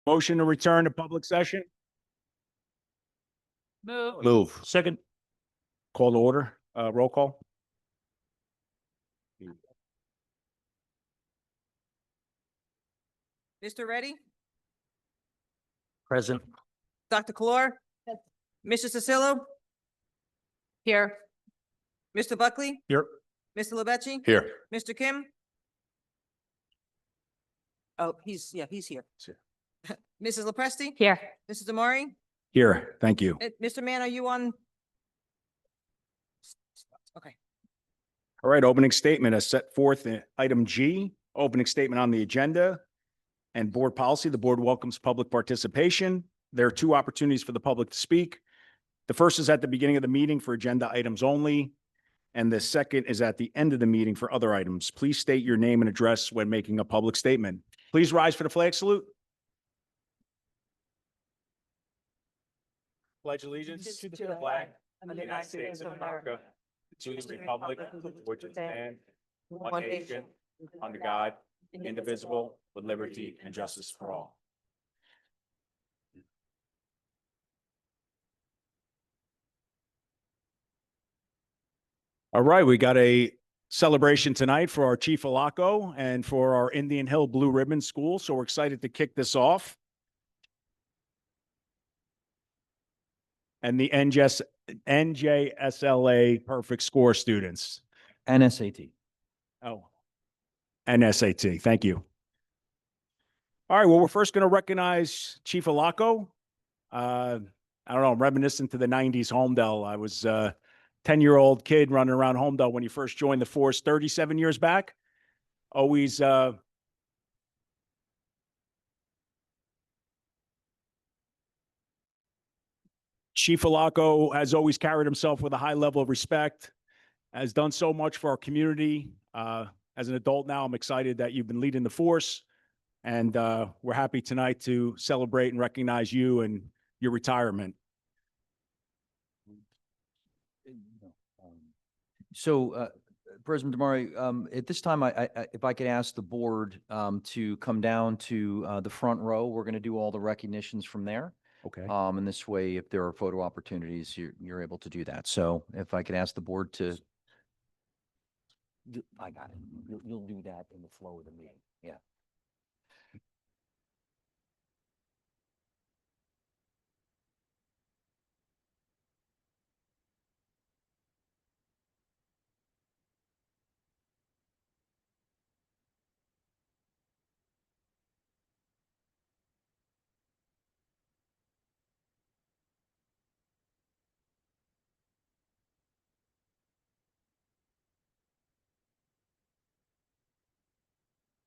Motion to return to public session. Move. Second. Call to order. Roll call. Mr. Reddy, Present. Dr. Clore, Mr. Cicillo. Here. Mr. Buckley, Here. Mr. Lebechi, Here. Mr. Kim. Oh, he's here. Mrs. Lepresti? Here. Mrs. Damari? Here. Thank you. Mr. Mann, are you on? Okay. All right. Opening statement as set forth in item G, opening statement on the agenda and board policy. The board welcomes public participation. There are two opportunities for the public to speak. The first is at the beginning of the meeting for agenda items only, and the second is at the end of the meeting for other items. Please state your name and address when making a public statement. Please rise for the flag salute. Pledge allegiance to the flag of the United States of America, to the republic which it stands, one nation, under God, indivisible, with liberty and justice for all. All right, we got a celebration tonight for our Chief Alaco and for our Indian Hill Blue Ribbon School, so we're excited to kick this off. And the NJSLA Perfect Score students. NSAT. Oh, NSAT. Thank you. All right. Well, we're first going to recognize Chief Alaco. I don't know. I'm reminiscent to the 90s Holmdel. I was a 10-year-old kid running around Holmdel when he first joined the force 37 years back. Always Chief Alaco has always carried himself with a high level of respect, has done so much for our community. As an adult now, I'm excited that you've been leading the force, and we're happy tonight to celebrate and recognize you and your retirement. So, President Damari, at this time, if I could ask the board to come down to the front row, we're going to do all the recognitions from there. Okay. And this way, if there are photo opportunities, you're able to do that. So if I could ask the board to. I got it. You'll do that in the flow of the meeting. Yeah.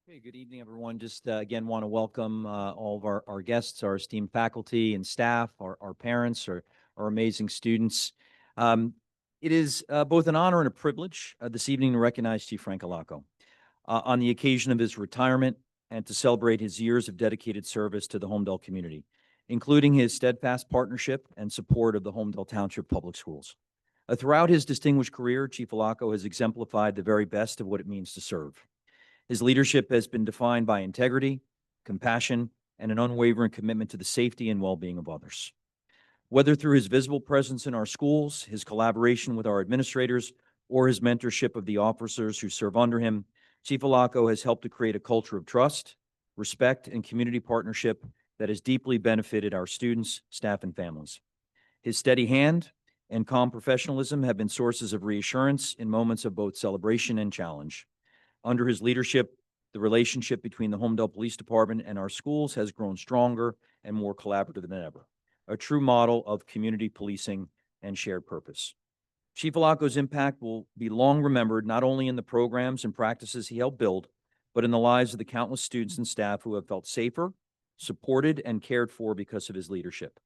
Okay, good evening, everyone. Just again, want to welcome all of our guests, our esteemed faculty and staff, our parents, our amazing students. It is both an honor and a privilege this evening to recognize Chief Frank Alaco on the occasion of his retirement and to celebrate his years of dedicated service to the Holmdel community, including his steadfast partnership and support of the Holmdel Township Public Schools. Throughout his distinguished career, Chief Alaco has exemplified the very best of what it means to serve. His leadership has been defined by integrity, compassion, and an unwavering commitment to the safety and well-being of others. Whether through his visible presence in our schools, his collaboration with our administrators, or his mentorship of the officers who serve under him, Chief Alaco has helped to create a culture of trust, respect, and community partnership that has deeply benefited our students, staff, and families. His steady hand and calm professionalism have been sources of reassurance in moments of both celebration and challenge. Under his leadership, the relationship between the Holmdel Police Department and our schools has grown stronger and more collaborative than ever, a true model of community policing and shared purpose. Chief Alaco's impact will be long remembered, not only in the programs and practices he helped build, but in the lives of the countless students and staff who have felt safer, supported, and cared for because of his leadership.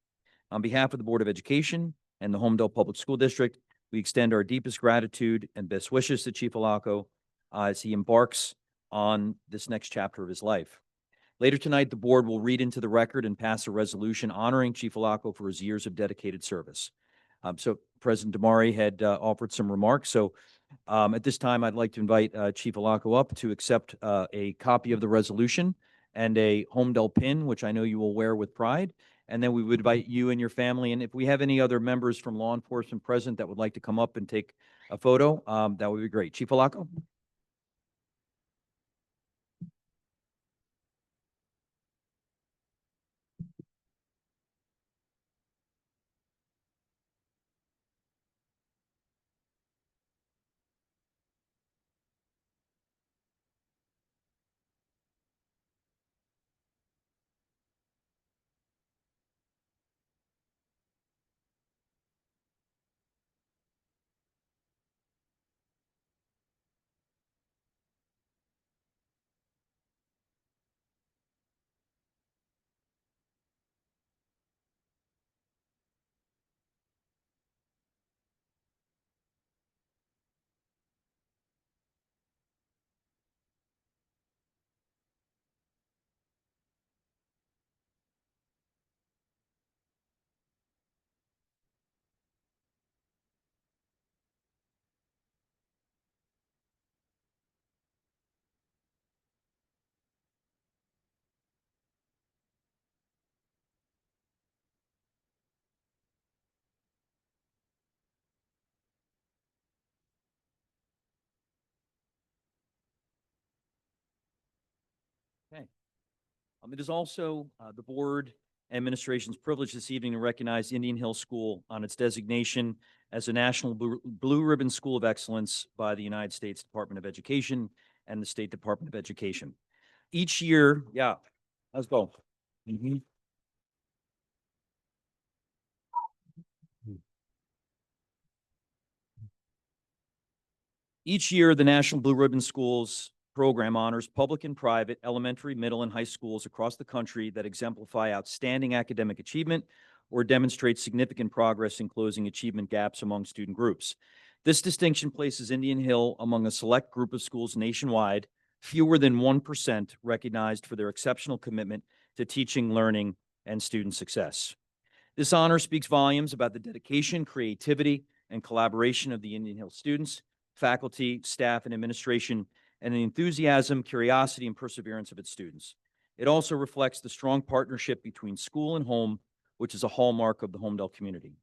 On behalf of the Board of Education and the Holmdel Public School District, we extend our deepest gratitude and best wishes to Chief Alaco as he embarks on this next chapter of his life. Later tonight, the board will read into the record and pass a resolution honoring Chief Alaco for his years of dedicated service. So President Damari had offered some remarks. So at this time, I'd like to invite Chief Alaco up to accept a copy of the resolution and a Holmdel pin, which I know you will wear with pride. And then we would invite you and your family. And if we have any other members from law enforcement present that would like to come up and take a photo, that would be great. Chief Alaco? Okay. It is also the board administration's privilege this evening to recognize Indian Hill School on its designation as a National Blue Ribbon School of Excellence by the United States Department of Education and the State Department of Education. Each year, yeah, let's go. Mhm. Each year, the National Blue Ribbon Schools program honors public and private elementary, middle, and high schools across the country that exemplify outstanding academic achievement or demonstrate significant progress in closing achievement gaps among student groups. This distinction places Indian Hill among a select group of schools nationwide, fewer than 1% recognized for their exceptional commitment to teaching, learning, and student success. This honor speaks volumes about the dedication, creativity, and collaboration of the Indian Hill students, faculty, staff, and administration, and the enthusiasm, curiosity, and perseverance of its students. It also reflects the strong partnership between school and home, which is a hallmark of the Holmdel community.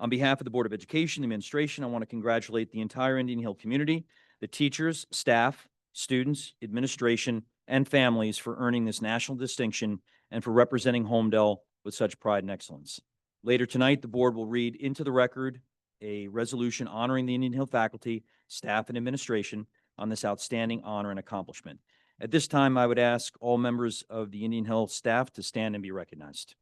On behalf of the Board of Education and Administration, I want to congratulate the entire Indian Hill community, the teachers, staff, students, administration, and families for earning this national distinction and for representing Holmdel with such pride and excellence. Later tonight, the board will read into the record a resolution honoring the Indian Hill faculty, staff, and administration on this outstanding honor and accomplishment. At this time, I would ask all members of the Indian Hill staff to stand and be recognized.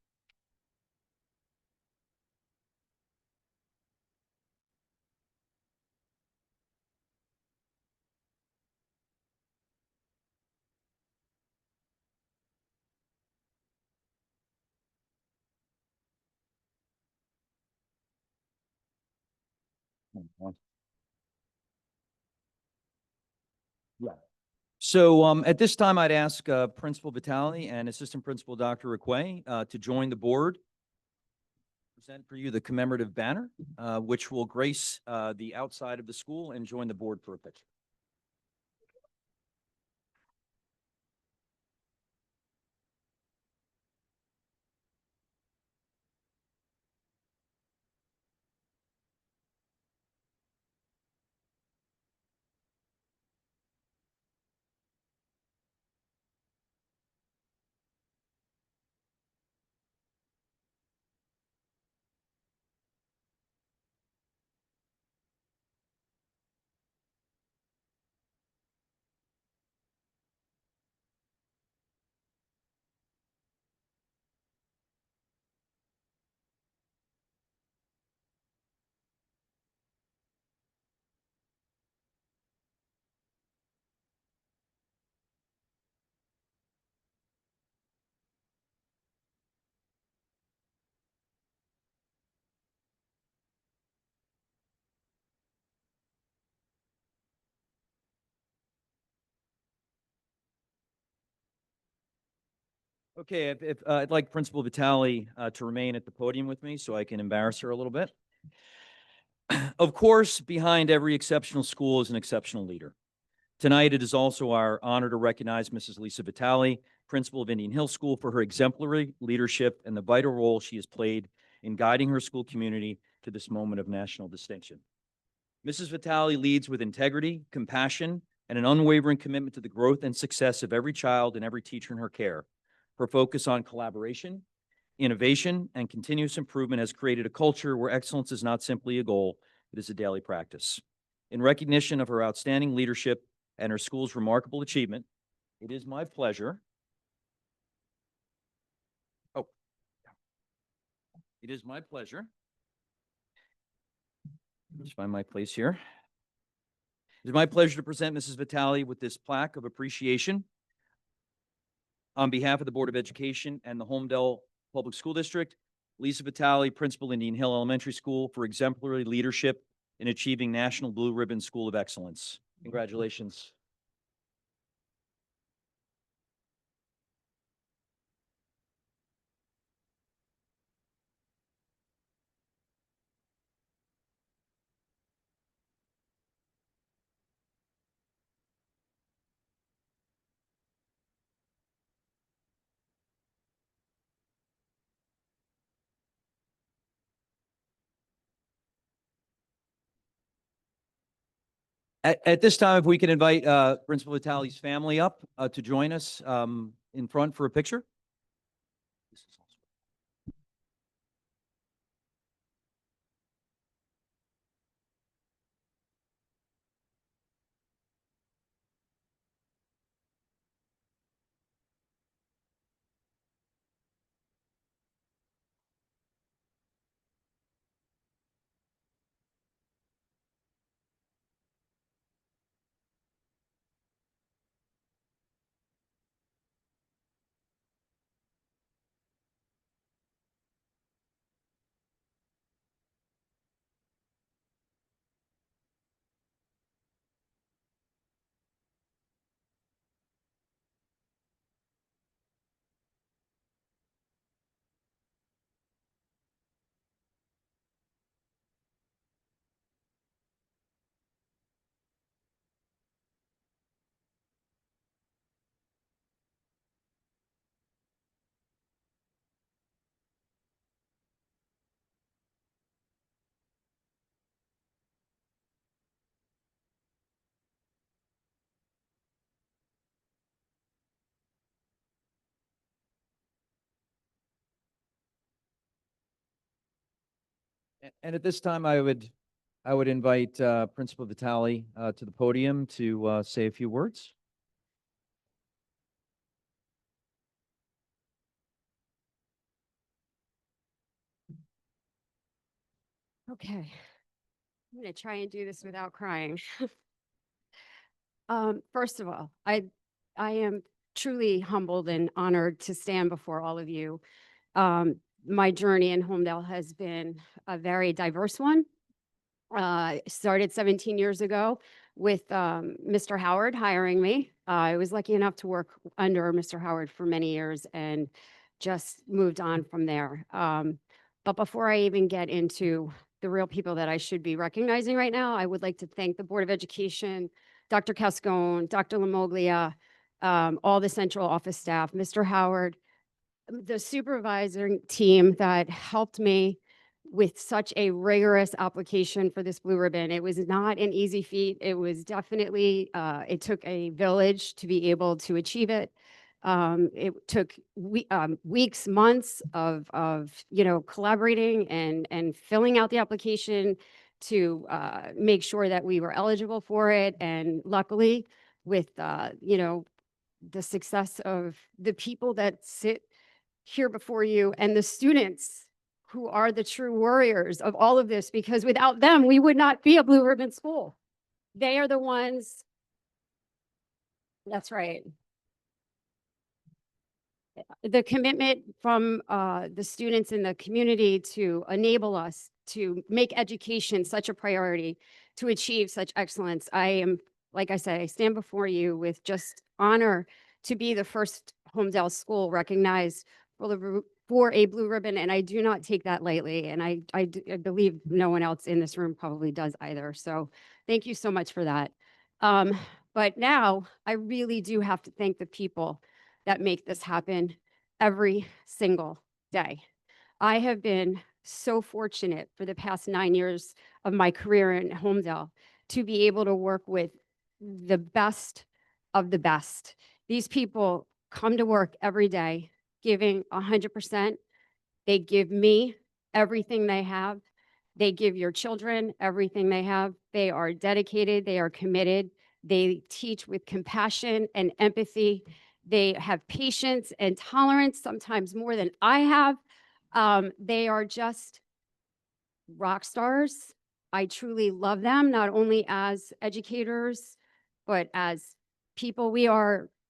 Yeah. So at this time, I'd ask Principal Vitale and Assistant Principal Dr. Requay to join the board. Present for you the commemorative banner, which will grace the outside of the school, and join the board for a picture. Okay, if I'd like Principal Vitale to remain at the podium with me so I can embarrass her a little bit. Of course, behind every exceptional school is an exceptional leader. Tonight, it is also our honor to recognize Mrs. Lisa Vitale, principal of Indian Hill School, for her exemplary leadership and the vital role she has played in guiding her school community to this moment of national distinction. Mrs. Vitale leads with integrity, compassion, and an unwavering commitment to the growth and success of every child and every teacher in her care. Her focus on collaboration, innovation, and continuous improvement has created a culture where excellence is not simply a goal, it is a daily practice. In recognition of her outstanding leadership and her school's remarkable achievement, it is my pleasure. It is my pleasure. Just find my place here. It is my pleasure to present Mrs. Vitale with this plaque of appreciation on behalf of the Board of Education and the Holmdel Public School District. Lisa Vitale, Principal, Indian Hill Elementary School, for exemplary leadership in achieving National Blue Ribbon School of Excellence. Congratulations. At this time, if we can invite Principal Vitale's family up to join us in front for a picture. And at this time, I would invite Principal Vitale to the podium to say a few words. Okay, I'm going to try and do this without crying. First of all, I am truly humbled and honored to stand before all of you. My journey in Holmdel has been a very diverse one. Started 17 years ago with Mr. Howard hiring me. I was lucky enough to work under Mr. Howard for many years and just moved on from there. But before I even get into the real people that I should be recognizing right now, I would like to thank the Board of Education, Dr. Cascone, Dr. Lamoglia, all the central office staff, Mr. Howard, the supervising team that helped me with such a rigorous application for this blue ribbon. It was not an easy feat. It was definitely, it took a village to be able to achieve it. It took weeks, months of collaborating and filling out the application to make sure that we were eligible for it. And luckily, with the success of the people that sit here before you and the students who are the true warriors of all of this, because without them, we would not be a blue ribbon school. They are the ones. That's right. The commitment from the students in the community to enable us to make education such a priority, to achieve such excellence. I am, like I said, I stand before you with just honor to be the first Holmdel school recognized for a blue ribbon, and I do not take that lightly, and I believe no one else in this room probably does either. So thank you so much for that. But now I really do have to thank the people that make this happen every single day. I have been so fortunate for the past 9 years of my career in Holmdel to be able to work with the best of the best. These people come to work every day giving 100%. They give me everything they have. They give your children everything they have. They are dedicated. They are committed. They teach with compassion and empathy. They have patience and tolerance, sometimes more than I have. They are just rock stars. I truly love them, not only as educators, but as people.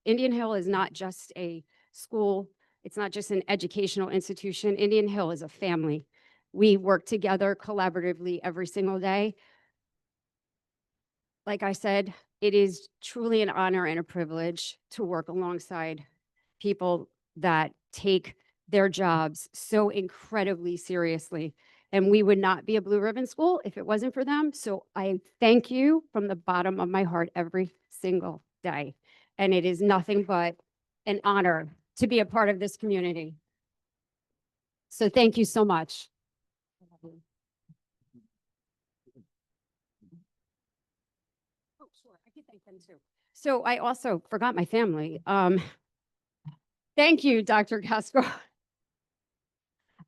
Indian Hill is not just a school, it's not just an educational institution. Indian Hill is a family. We work together collaboratively every single day. Like I said, it is truly an honor and a privilege to work alongside people that take their jobs so incredibly seriously. And we would not be a blue ribbon school if it wasn't for them. So I thank you from the bottom of my heart every single day. And it is nothing but an honor to be a part of this community. So thank you so much. Oh, sure. I can thank them too. So I also forgot my family. Thank you, Dr. Castro.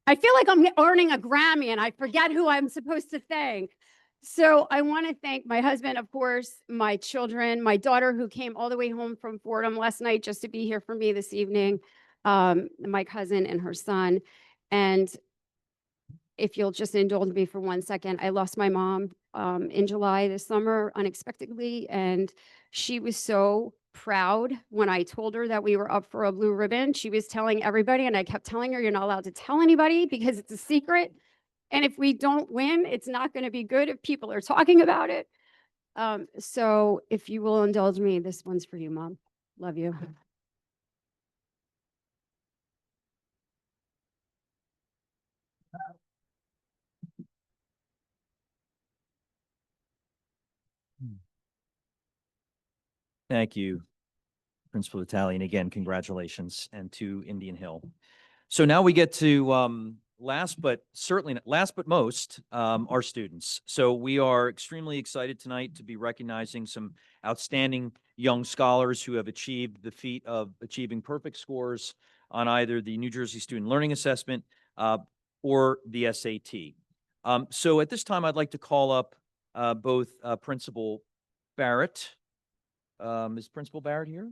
I feel like I'm earning a Grammy and I forget who I'm supposed to thank. So I want to thank my husband, of course, my children, my daughter who came all the way home from Fordham last night just to be here for me this evening, my cousin and her son. And if you'll just indulge me for 1 second, I lost my mom in July this summer unexpectedly, and she was so proud when I told her that we were up for a blue ribbon. She was telling everybody, and I kept telling her, "You're not allowed to tell anybody because it's a secret. And if we don't win, it's not going to be good if people are talking about it." So if you will indulge me, this one's for you, Mom. Love you. Thank you, Principal Italian. Again, congratulations, and to Indian Hill. So now we get to last but most, our students. So we are extremely excited tonight to be recognizing some outstanding young scholars who have achieved the feat of achieving perfect scores on either the New Jersey Student Learning Assessment or the SAT. So at this time, I'd like to call up both Principal Barrett. Is Principal Barrett here?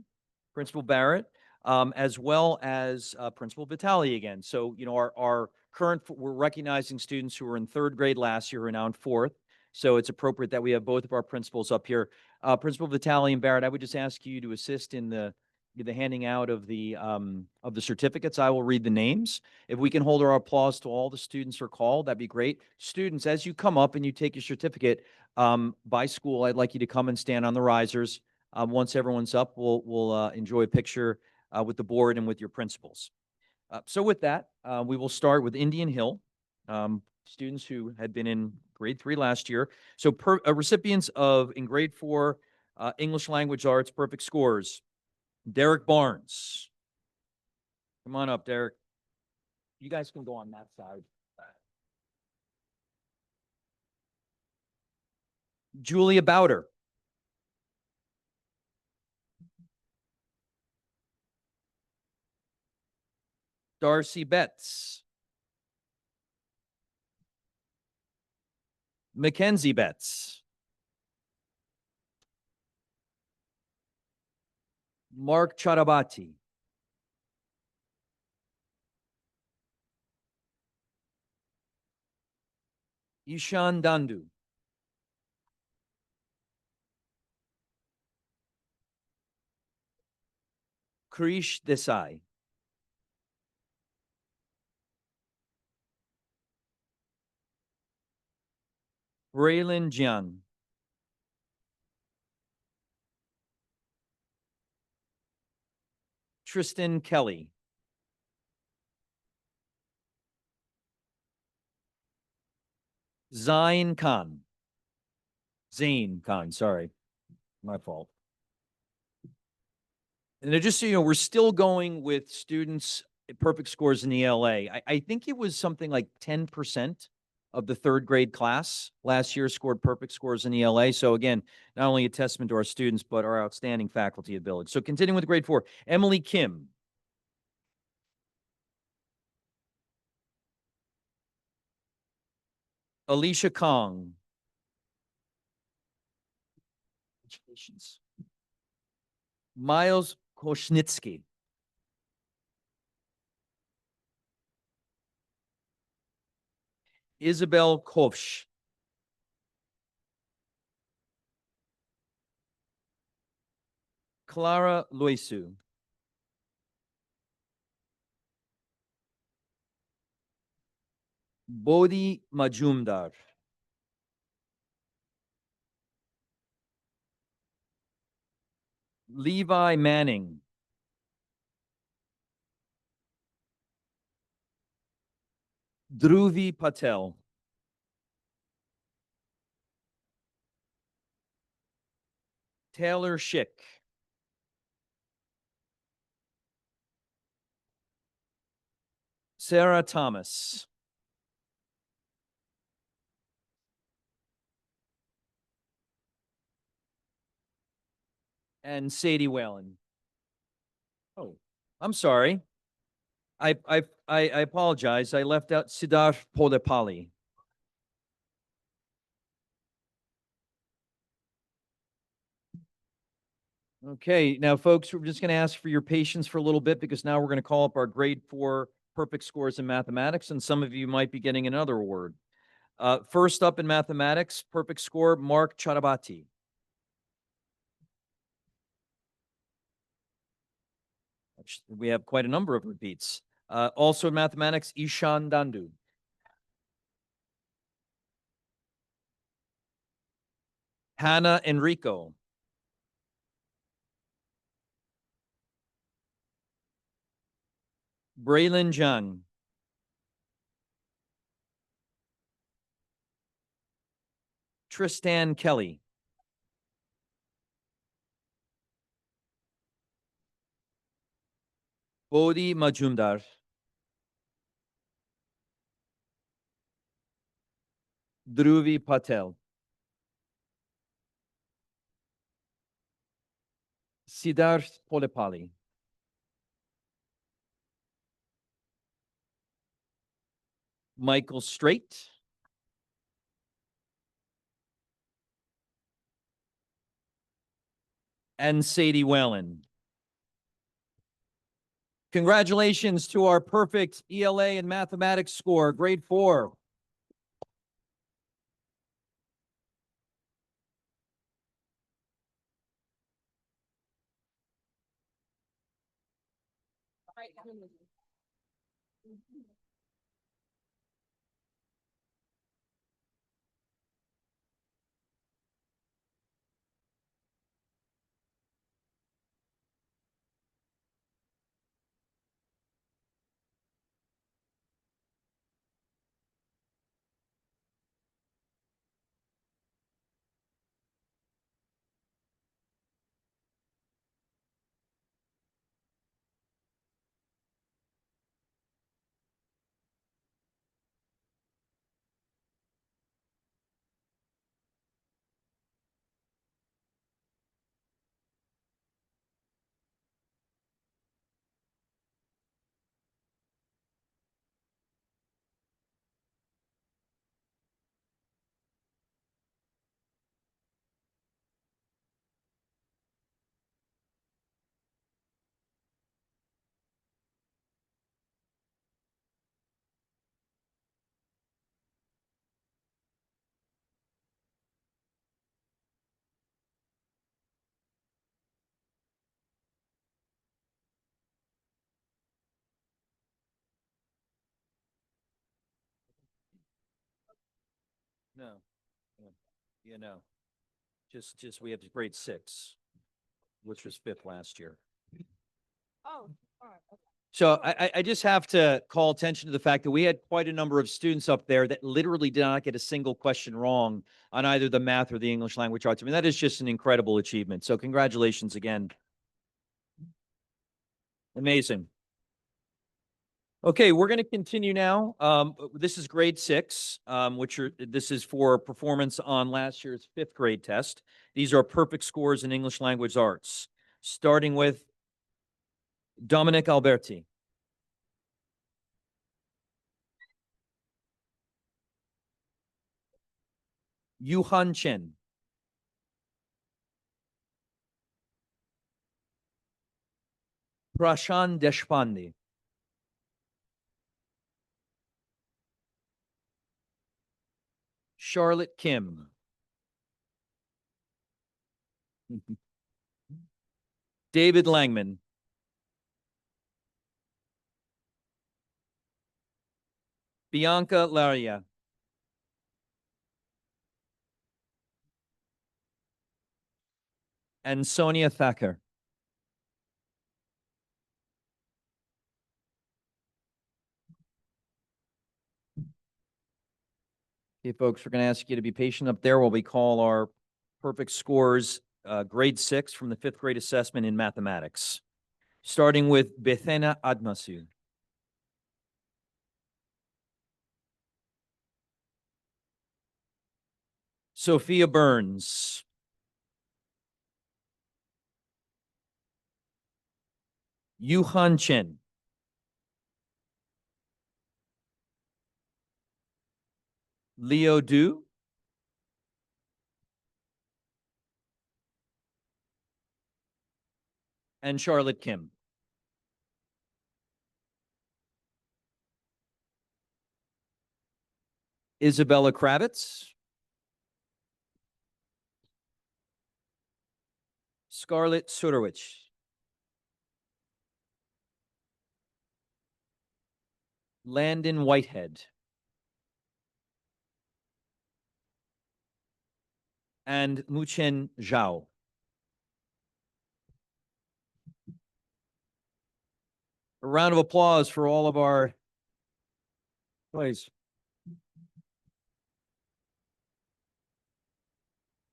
Principal Barrett, as well as Principal Vitale again. So, you know, our current, we're recognizing students who were in 3rd grade last year who are now in 4th. So it's appropriate that we have both of our principals up here. Principal Vitale and Barrett, I would just ask you to assist in the handing out of the certificates. I will read the names. If we can hold our applause to all the students who are called, that'd be great. Students, as you come up and you take your certificate by school, I'd like you to come and stand on the risers. Once everyone's up, we'll enjoy a picture with the board and with your principals. So with that, we will start with Indian Hill, students who had been in grade 3 last year. So recipients in grade 4 English Language Arts perfect scores. Derek Barnes. Come on up, Derek. You guys can go on that side. Julia Bowder. Darcy Betts. Mackenzie Betts. Mark Chaudabati. Ishan Dandu. Krish Desai. Braylon Jian. Tristan Kelly. Zain Khan. Zain Khan, sorry. My fault. And just so you know, we're still going with students at perfect scores in the ELA. I think it was something like 10% of the third grade class last year scored perfect scores in ELA. So again, not only a testament to our students, but our outstanding faculty ability. So continuing with grade 4, Emily Kim. Alicia Kong. Congratulations. Miles Koshnitsky. Isabel Kovsh. Clara Loisu. Bodhi Majumdar. Levi Manning. Dhruvi Patel. Taylor Schick. Sarah Thomas. And Sadie Whalen. Oh, I'm sorry. I apologize. I left out Siddharth Podepali. Okay, now folks, we're just going to ask for your patience for a little bit because now we're going to call up our grade 4 perfect scores in mathematics, and some of you might be getting another award. First up in mathematics, perfect score, Mark Charabati. We have quite a number of repeats. Also in mathematics, Ishan Dandu. Hannah Enrico. Braylon Jung. Tristan Kelly. Bodhi Majumdar. Dhruvi Patel. Siddharth Podepali. Michael Straight. And Sadie Whalen. Congratulations to our perfect ELA and mathematics score, grade 4. No, you know, just we have grade 6, which was 5th last year. Oh, all right. So I just have to call attention to the fact that we had quite a number of students up there that literally did not get a single question wrong on either the math or the English language arts. I mean, that is just an incredible achievement. So congratulations again. Amazing. Okay, we're going to continue now. This is grade 6, this is for performance on last year's 5th grade test. These are perfect scores in English language arts, starting with Dominic Alberti. Yuhan Chen. Prashan Deshpande. Charlotte Kim. David Langman. Bianca Laria. And Sonia Thacker. Okay, folks, we're going to ask you to be patient up there while we call our perfect scores, grade 6 from the 5th grade assessment in mathematics. Starting with Bethena Admasu. Sophia Burns. Yuhan Chen. Leo Du. And Charlotte Kim. Isabella Kravitz. Scarlett Suderwich. Landon Whitehead. And Muchen Zhao. A round of applause for all of our, please.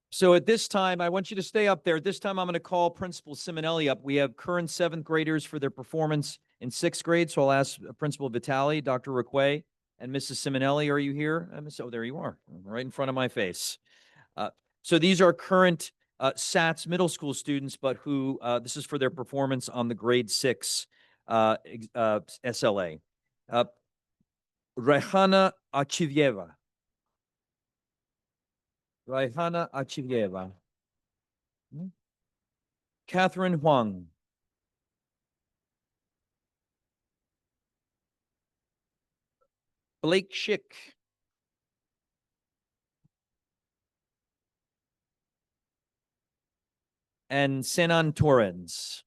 So at this time, I want you to stay up there. At this time, I'm going to call Principal Simonelli up. We have current 7th graders for their performance in 6th grade. So I'll ask Principal Vitale, Dr. Requay, and Mrs. Simonelli, are you here? Oh, there you are, right in front of my face. So these are current SATS middle school students, but who, this is for their performance on the grade 6 SLA. Rehana Achivieva. Raihana Achivieva. Catherine Huang. Blake Schick. And Senan Torrens.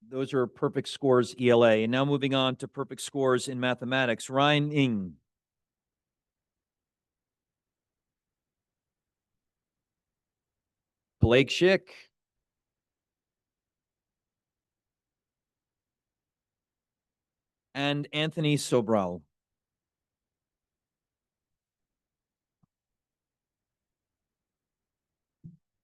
Those are perfect scores ELA. And now moving on to perfect scores in mathematics. Ryan Ng. Blake Schick. And Anthony Sobral.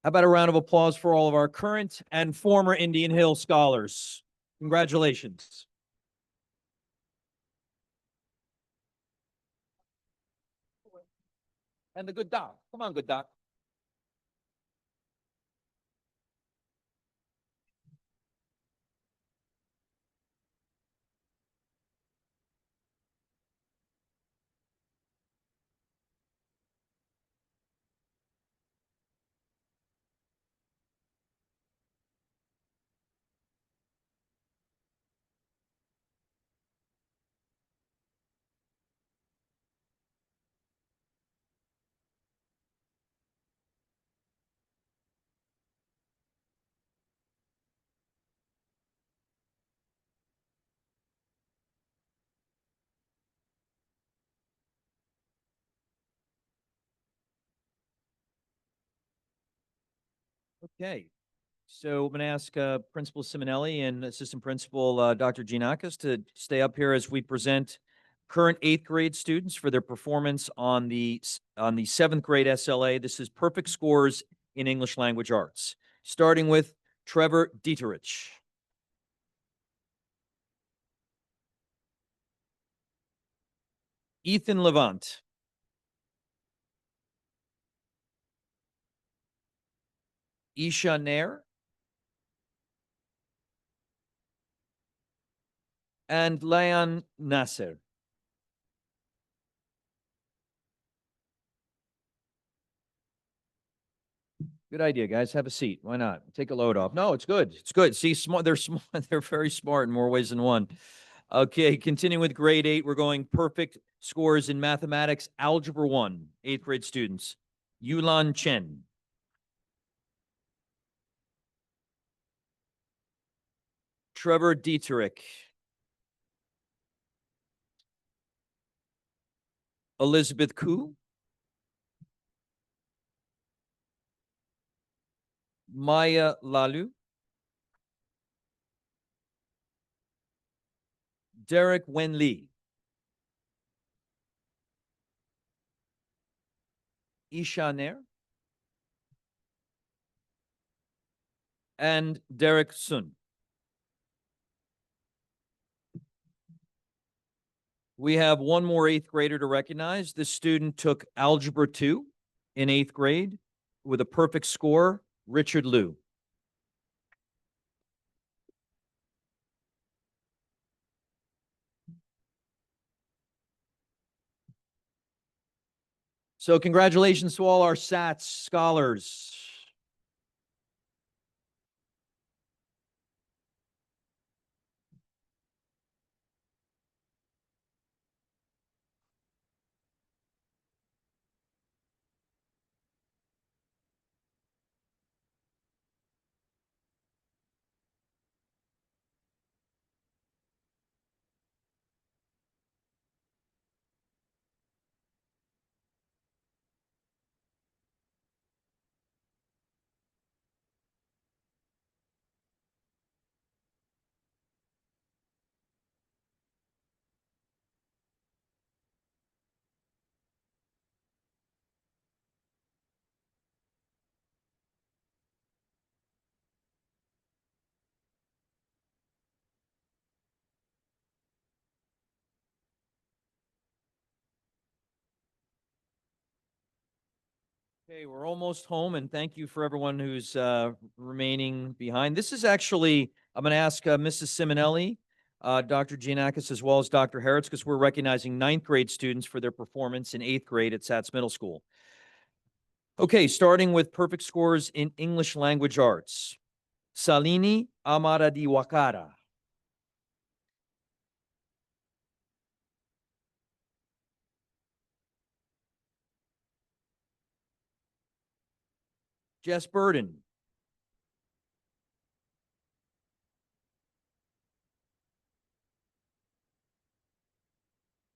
How about a round of applause for all of our current and former Indian Hill scholars? Congratulations. And the good doc. Come on, good doc. Okay. So I'm going to ask Principal Simonelli and Assistant Principal Dr. Giannakis to stay up here as we present current 8th grade students for their performance on the 7th grade SLA. This is perfect scores in English language arts, starting with Trevor Dieterich. Ethan Levant. Isha Nair. And Layan Nasser. Good idea, guys. Have a seat. Why not? Take a load off. No, it's good. It's good. See, smart. They're smart. They're very smart in more ways than one. Okay, continuing with grade 8, we're going perfect scores in mathematics, algebra 1, 8th grade students. Yulan Chen. Trevor Dieterich. Elizabeth Koo. Maya Lalu. Derek Wen Lee. Isha Nair. And Derek Sun. We have one more 8th grader to recognize. This student took Algebra 2 in 8th grade with a perfect score, Richard Liu. So congratulations to all our SATs scholars. Okay, we're almost home, and thank you for everyone who's remaining behind. This is actually, I'm going to ask Mrs. Simonelli, Dr. Giannakis, as well as Dr. Harrods, because we're recognizing 9th grade students for their performance in 8th grade at SATS Middle School. Okay, starting with perfect scores in English language arts. Salini Amara Diwakara. Jess Burden.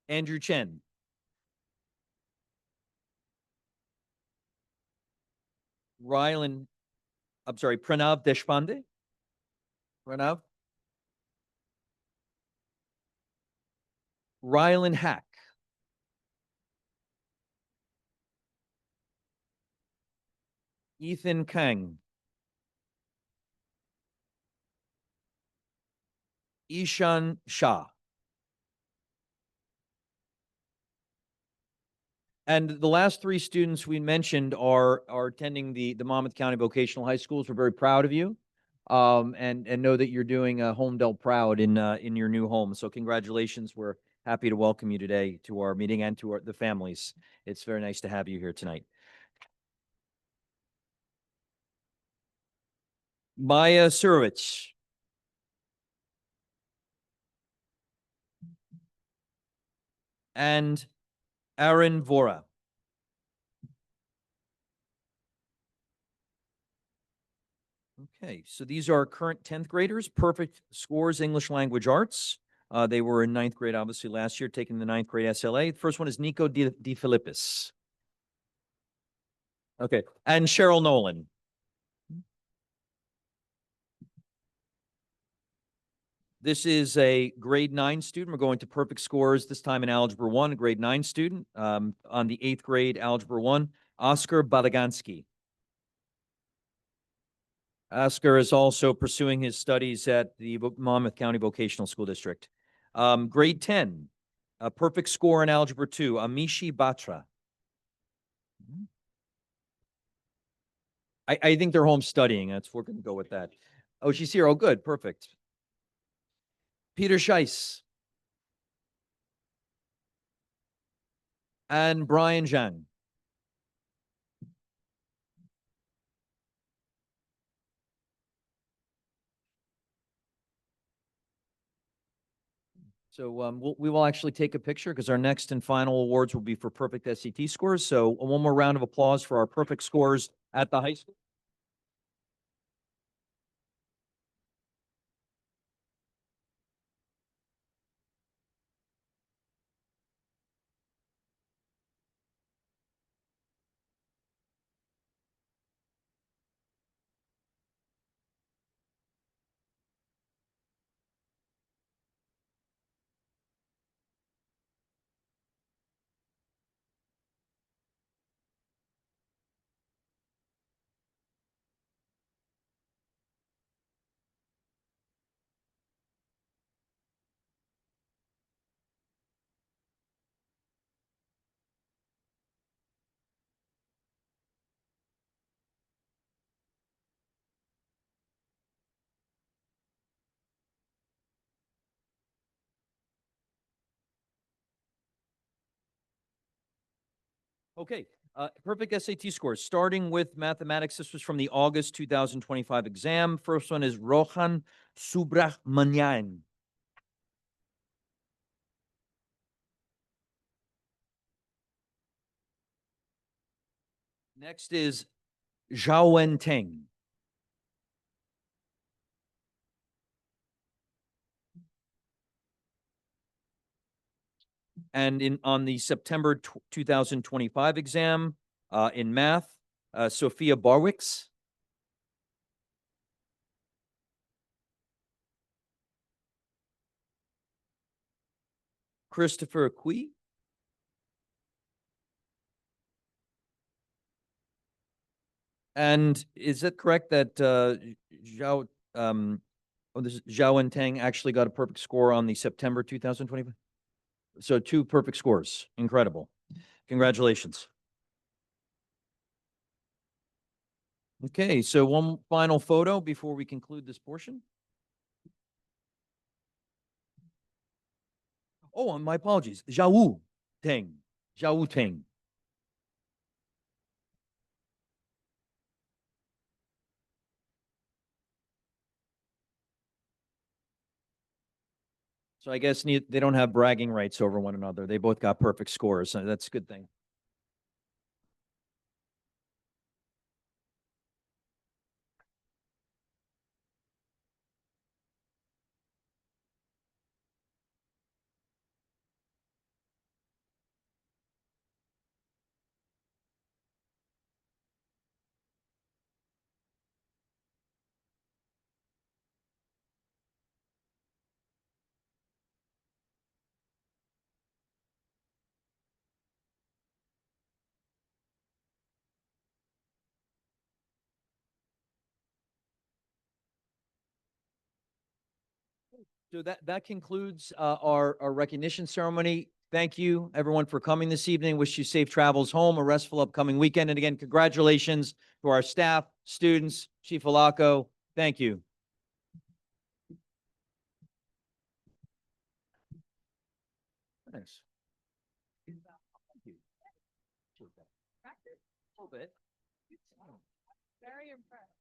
Andrew Chen. Pranav Deshpande. Pranav. Rylan Hack. Ethan Kang. Ishan Shah. And the last 3 students we mentioned are attending the Monmouth County Vocational High Schools. We're very proud of you, and know that you're doing Holmdel proud in your new home. So congratulations. We're happy to welcome you today to our meeting and to the families. It's very nice to have you here tonight. Maya Surovich. And Aaron Vora. Okay, so these are current 10th graders, perfect scores, English language arts. They were in 9th grade, obviously, last year, taking the 9th grade SLA. The first one is Nico Di Filippis. Okay, and Cheryl Nolan. This is a grade 9 student. We're going to perfect scores, this time in Algebra 1, a grade 9 student, on the 8th grade Algebra 1, Oscar Balagansky. Oscar is also pursuing his studies at the Monmouth County Vocational School District. Grade 10, a perfect score in Algebra 2, Amishi Batra. I think they're home studying. We're going to go with that. Oh, she's here. Oh, good. Perfect. Peter Scheiss. And Brian Zhang. So we will actually take a picture because our next and final awards will be for perfect SAT scores. So one more round of applause for our perfect scores at the high school. Okay, perfect SAT scores, starting with mathematics. This was from the August 2025 exam. First one is Rohan Subrahmanyan. Next is Zhao Wen Teng. And on the September 2025 exam in math, Sophia Barwicks. Christopher Kui. And is it correct that Zhao and Tang actually got a perfect score on the September 2025? So 2 perfect scores. Incredible. Congratulations. Okay, so one final photo before we conclude this portion. Oh, and my apologies. Zhao Teng. Zhao Teng. So I guess they don't have bragging rights over one another. They both got perfect scores. So that's a good thing. So that concludes our recognition ceremony. Thank you, everyone, for coming this evening. Wish you safe travels home, a restful upcoming weekend. And again, congratulations to our staff, students, Chief Alaco. Thank you. Thanks. Thank you. A little bit. Very impressed.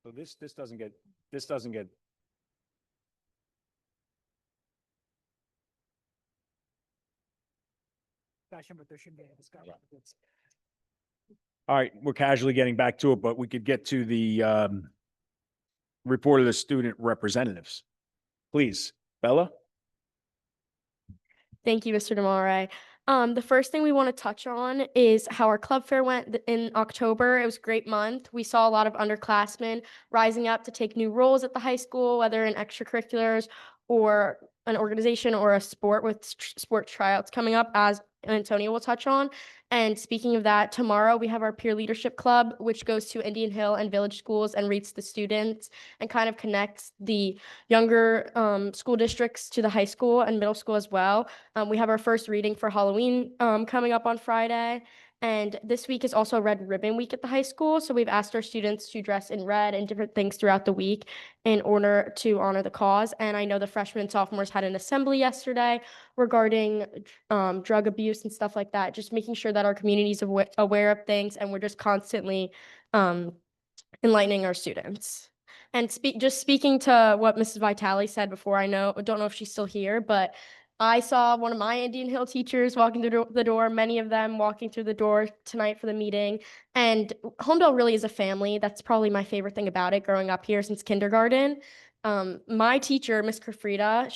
So this doesn't get, Discussion, but there should be a discussion. all right, we're casually getting back to it, but we could get to the report of the student representatives. Please, Bella? Thank you, Mr. DeMare. The first thing we want to touch on is how our club fair went in October. It was a great month. We saw a lot of underclassmen rising up to take new roles at the high school, whether in extracurriculars or an organization or a sport with sports tryouts coming up, as Antonio will touch on. And speaking of that, tomorrow we have our peer leadership club, which goes to Indian Hill and village schools and reads the students and kind of connects the younger school districts to the high school and middle school as well. We have our first reading for Halloween coming up on Friday. And this week is also Red Ribbon Week at the high school. So we've asked our students to dress in red and different things throughout the week in order to honor the cause. And I know the freshmen and sophomores had an assembly yesterday regarding drug abuse and stuff like that, just making sure that our community is aware of things and we're just constantly enlightening our students. And speaking to what Mrs. Vitale said before, I don't know if she's still here, but I saw one of my Indian Hill teachers walking through the door, many of them walking through the door tonight for the meeting. And Holmdel really is a family. That's probably my favorite thing about it, growing up here since kindergarten. My teacher, Miss Krafrida,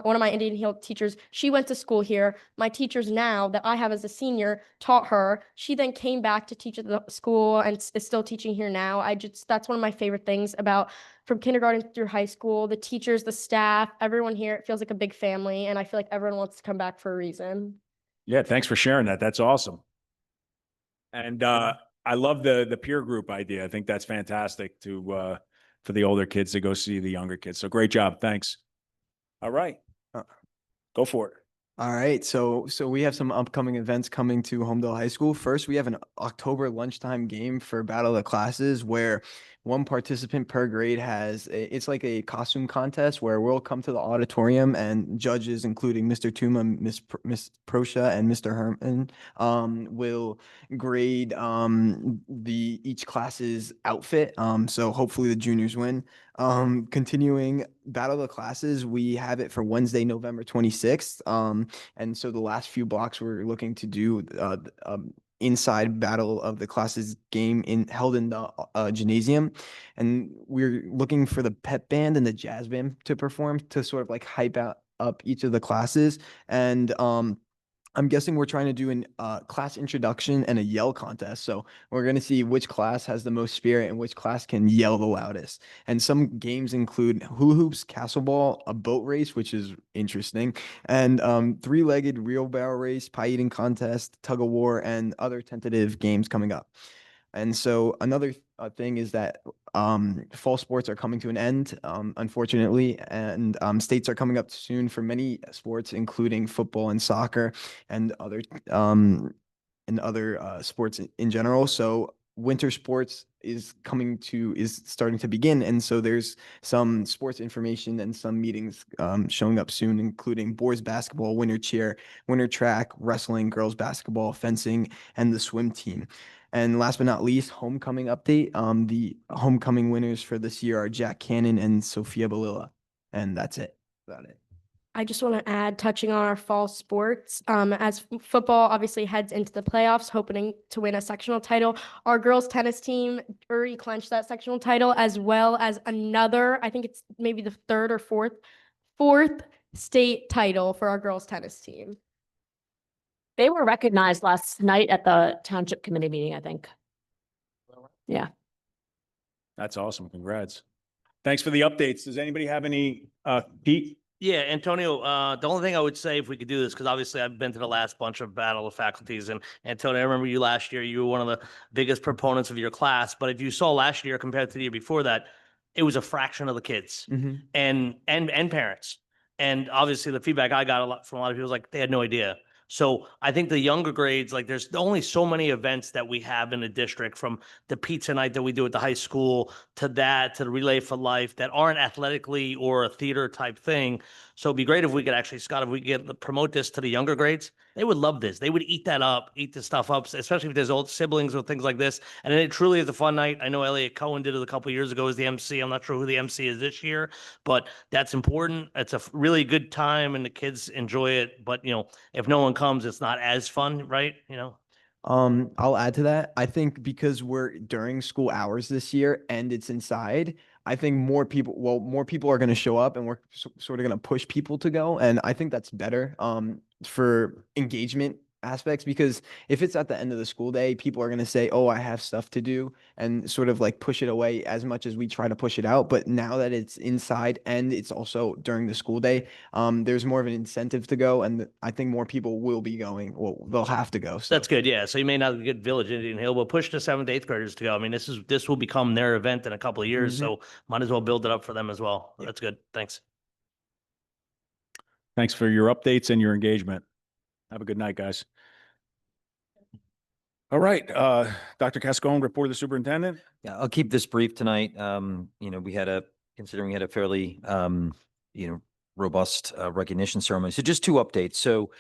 one of my Indian Hill teachers, she went to school here. My teachers now that I have as a senior taught her. She then came back to teach at the school and is still teaching here now. That's one of my favorite things about from kindergarten through high school, the teachers, the staff, everyone here, it feels like a big family. And I feel like everyone wants to come back for a reason. Yeah, thanks for sharing that. That's awesome. And I love the peer group idea. I think that's fantastic to for the older kids to go see the younger kids. So great job. Thanks. All right. Go for it. All right, so we have some upcoming events coming to Holmdel High School. First, we have an October lunchtime game for Battle of the Classes where one participant per grade it's like a costume contest where we'll come to the auditorium and judges, including Mr. Tuma, Miss Prosha, and Mr. Herman, will grade each class's outfit. So hopefully the juniors win. Continuing Battle of the Classes, we have it for Wednesday, November 26th. And so the last few blocks we're looking to do inside Battle of the Classes game held in the gymnasium. And we're looking for the pep band and the jazz band to perform to sort of like hype up each of the classes. And I'm guessing we're trying to do a class introduction and a yell contest. So we're going to see which class has the most spirit and which class can yell the loudest. And some games include hula hoops, castle ball, a boat race, which is interesting, and three-legged wheelbarrow race, pie eating contest, tug of war, and other tentative games coming up. And so another thing is that fall sports are coming to an end, unfortunately, and states are coming up soon for many sports, including football and soccer and other sports in general. So winter sports is starting to begin. And so there's some sports information and some meetings showing up soon, including boys basketball, winter cheer, winter track, wrestling, girls basketball, fencing, and the swim team. And last but not least, homecoming update. The homecoming winners for this year are Jack Cannon and Sophia Balilla. And that's it. About it. I just want to add, touching on our fall sports, as football obviously heads into the playoffs, hoping to win a sectional title. Our girls tennis team already clinched that sectional title, as well as another, I think it's maybe the third or fourth state title for our girls tennis team. They were recognized last night at the township committee meeting, I think. Yeah. That's awesome. Congrats. Thanks for the updates. Does anybody have any, Pete? Yeah, Antonio, the only thing I would say if we could do this, because obviously I've been to the last bunch of Battle of Faculties, and Antonio, I remember you last year, you were one of the biggest proponents of your class, but if you saw last year compared to the year before that, it was a fraction of the kids and parents. And obviously the feedback I got from a lot of people was like, they had no idea So I think the younger grades, like there's only so many events that we have in the district, from the pizza night that we do at the high school to that, to the Relay for Life, that aren't athletically or a theater type thing. So it'd be great if we could actually, Scott, if we could promote this to the younger grades. They would love this. They would eat that up, eat this stuff up, especially if there's old siblings or things like this. And it truly is a fun night. I know Elliot Cohen did it a couple of years ago as the MC. I'm not sure who the MC is this year, but that's important. It's a really good time and the kids enjoy it. But, if no one comes, it's not as fun, right? I'll add to that. I think because we're during school hours this year and it's inside, I think more people are going to show up and we're sort of going to push people to go. And I think that's better for engagement aspects, because if it's at the end of the school day, people are going to say, oh, I have stuff to do, and sort of like push it away as much as we try to push it out. But now that it's inside and it's also during the school day, there's more of an incentive to go. And I think more people will be going. Well, they'll have to go. So That's good. Yeah. So you may not get Village Indian Hill, but push the 7th, 8th graders to go. I mean, this will become their event in a couple of years. So might as well build it up for them as well. That's good. Thanks. Thanks for your updates and your engagement. Have a good night, guys. All right, Dr. Cascone, report of the superintendent. Yeah, I'll keep this brief tonight. Considering we had a fairly, robust recognition ceremony. So just 2 updates. So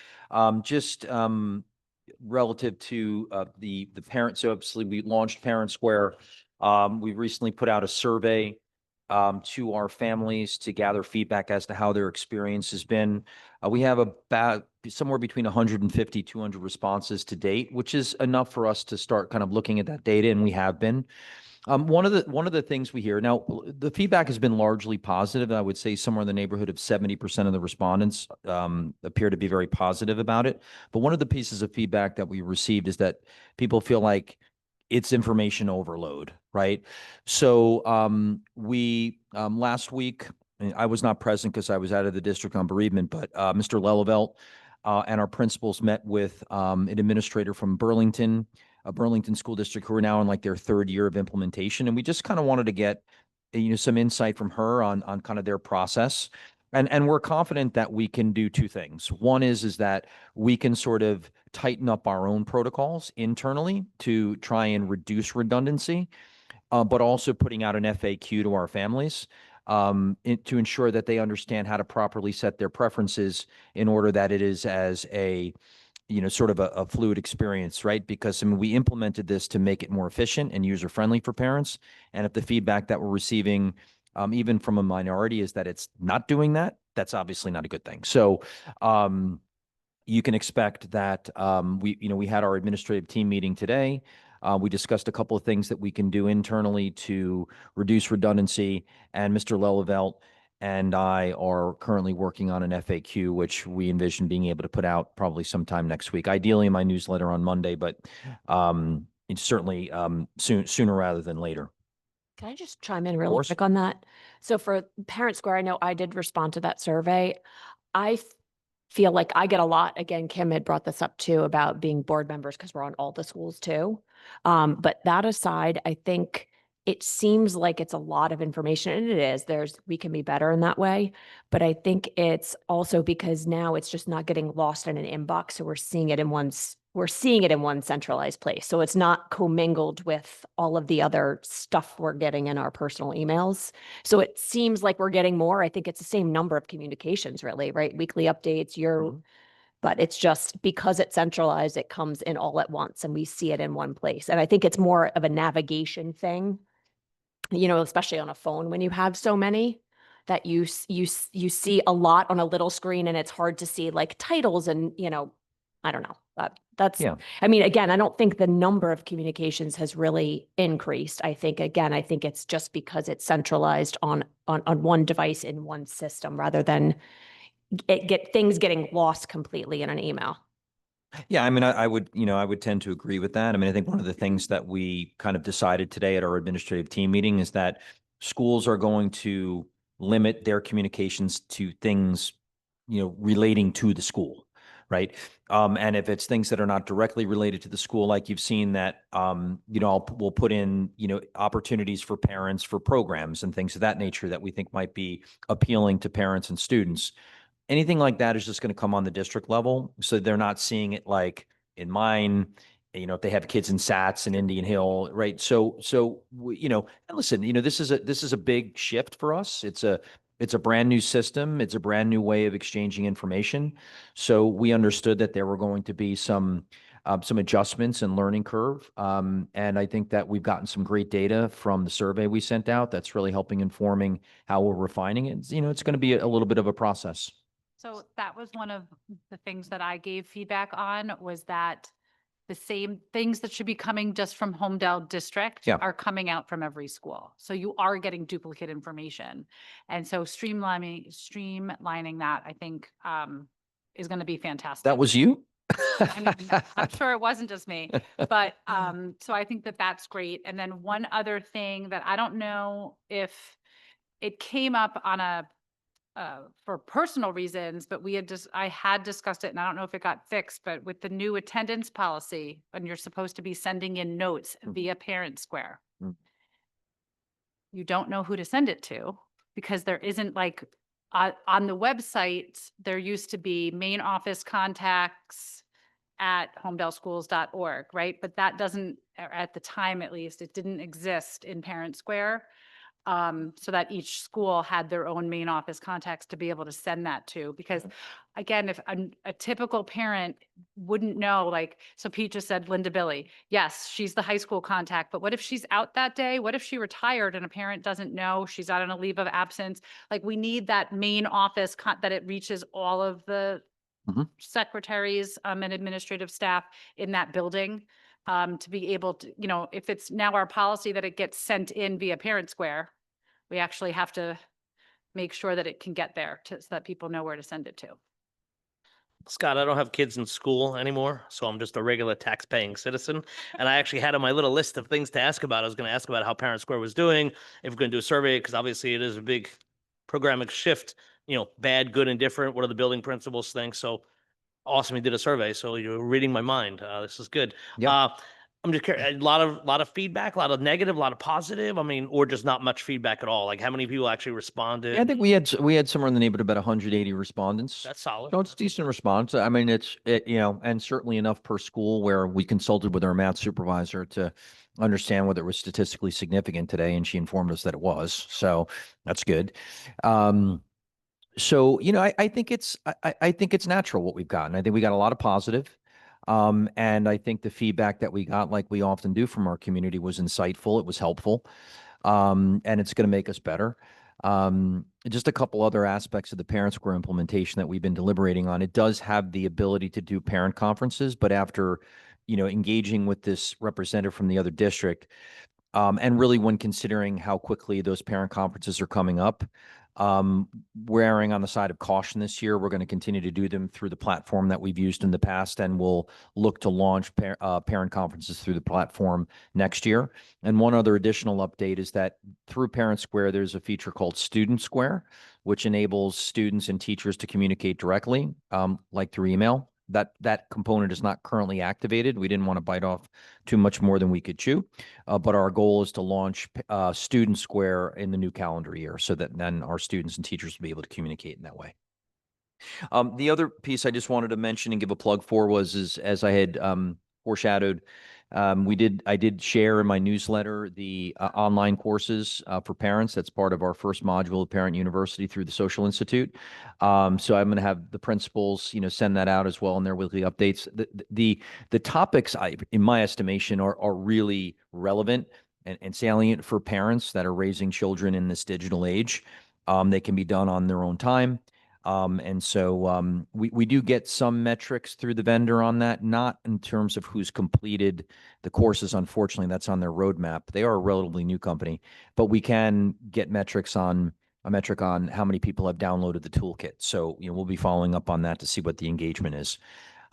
relative to the parents. So obviously we launched Parent Square. We recently put out a survey to our families to gather feedback as to how their experience has been. We have about somewhere between 150, 200 responses to date, which is enough for us to start kind of looking at that data, and we have been. One of the things we hear now, the feedback has been largely positive. I would say somewhere in the neighborhood of 70% of the respondents appear to be very positive about it. But one of the pieces of feedback that we received is that people feel like it's information overload, right? So we last week, I was not present because I was out of the district on bereavement, but Mr. Lelevelt and our principals met with an administrator from Burlington School District, who are now in like their 3rd year of implementation. And we just kind of wanted to get, some insight from her on kind of their process. And we're confident that we can do 2 things. One is that we can sort of tighten up our own protocols internally to try and reduce redundancy, but also putting out an FAQ to our families to ensure that they understand how to properly set their preferences in order that it is as a sort of a fluid experience, right? Because we implemented this to make it more efficient and user-friendly for parents. And if the feedback that we're receiving, even from a minority, is that it's not doing that, that's obviously not a good thing. So you can expect that we had our administrative team meeting today. We discussed a couple of things that we can do internally to reduce redundancy, and Mr. Lelevelt and I are currently working on an FAQ, which we envision being able to put out probably sometime next week, ideally in my newsletter on Monday, but it's certainly sooner rather than later. Can I just chime in really course. quick on that? So for Parent Square, I know I did respond to that survey. I feel like I get a lot, again, Kim had brought this up too, about being board members because we're on all the schools too. But that aside, I think it seems like it's a lot of information, and it is. We can be better in that way. But I think it's also because now it's just not getting lost in an inbox. So we're seeing it in one centralized place. So it's not commingled with all of the other stuff we're getting in our personal emails. So it seems like we're getting more. I think it's the same number of communications, really, right? Weekly updates, but it's just because it's centralized, it comes in all at once and we see it in one place. And I think it's more of a navigation thing, especially on a phone when you have so many that you see a lot on a little screen, and it's hard to see like titles and, I don't know. Yeah. I mean, again, I don't think the number of communications has really increased. I think it's just because it's centralized on one device in one system rather than things getting lost completely in an email. Yeah, I mean, I would tend to agree with that. I mean, I think one of the things that we kind of decided today at our administrative team meeting is that schools are going to limit their communications to things, relating to the school, right? And if it's things that are not directly related to the school, like you've seen that, we'll put in, opportunities for parents for programs and things of that nature that we think might be appealing to parents and students. anything like that is just going to come on the district level. So they're not seeing it like in mine, if they have kids in SATs in Indian Hill, right? And listen, this is a big shift for us. It's a brand new system. It's a brand new way of exchanging information. So we understood that there were going to be some adjustments and learning curve. And I think that we've gotten some great data from the survey we sent out that's really helping informing how we're refining it. It's going to be a little bit of a process. So that was one of the things that I gave feedback on, was that the same things that should be coming just from Holmdel district Yeah. are coming out from every school. So you are getting duplicate information. And so streamlining that, I think, is going to be fantastic. That was you? I mean, I'm sure it wasn't just me, but, so I think that that's great. And then one other thing that I don't know if it came up on for personal reasons, but I had discussed it, and I don't know if it got fixed, but with the new attendance policy, when you're supposed to be sending in notes via Parent Square, you don't know who to send it to, because there isn't like, on the website, there used to be main office contacts at holmdelschools.org, right? But that doesn't, at the time at least, it didn't exist in Parent Square. So that each school had their own main office contacts to be able to send that to. Because again, if a typical parent wouldn't know, like, so Pete just said Linda Billy. Yes, she's the high school contact, but what if she's out that day? What if she retired and a parent doesn't know she's out on a leave of absence? Like, we need that main office that it reaches all of the secretaries and administrative staff in that building. To be able to, if it's now our policy that it gets sent in via Parent Square, we actually have to make sure that it can get there so that people know where to send it to. Scott, I don't have kids in school anymore, so I'm just a regular tax-paying citizen. And I actually had on my little list of things to ask about. I was going to ask about how Parent Square was doing, if we're going to do a survey, because obviously it is a big programmatic shift, bad, good, and different. What do the building principals think? So awesome, you did a survey, so you're reading my mind. This is good. Yeah. I'm just curious, a lot of feedback, a lot of negative, a lot of positive. I mean, or just not much feedback at all. Like, how many people actually responded? Yeah, I think we had somewhere in the neighborhood about 180 respondents. That's solid. No, it's a decent response. I mean, and certainly enough per school where we consulted with our math supervisor to understand whether it was statistically significant today, and she informed us that it was. So that's good. So, I think it's natural what we've gotten. I think we got a lot of positive. And I think the feedback that we got, like we often do from our community, was insightful. It was helpful. And it's going to make us better. Just a couple other aspects of the Parent Square implementation that we've been deliberating on. It does have the ability to do parent conferences, but after, engaging with this representative from the other district, and really when considering how quickly those parent conferences are coming up, we're erring on the side of caution this year. We're going to continue to do them through the platform that we've used in the past, and we'll look to launch parent conferences through the platform next year. And one other additional update is that through Parent Square, there's a feature called Student Square, which enables students and teachers to communicate directly, like through email. That component is not currently activated. We didn't want to bite off too much more than we could chew, but our goal is to launch Student Square in the new calendar year, so that then our students and teachers will be able to communicate in that way. The other piece I just wanted to mention and give a plug for was, as I had foreshadowed, I did share in my newsletter the online courses for parents. That's part of our first module of Parent University through the Social Institute. So I'm going to have the principals, send that out as well in their weekly updates. The topics, in my estimation, are really relevant and salient for parents that are raising children in this digital age. They can be done on their own time. And so we do get some metrics through the vendor on that, not in terms of who's completed the courses. Unfortunately, that's on their roadmap. They are a relatively new company, but we can get a metric on how many people have downloaded the toolkit. So, we'll be following up on that to see what the engagement is.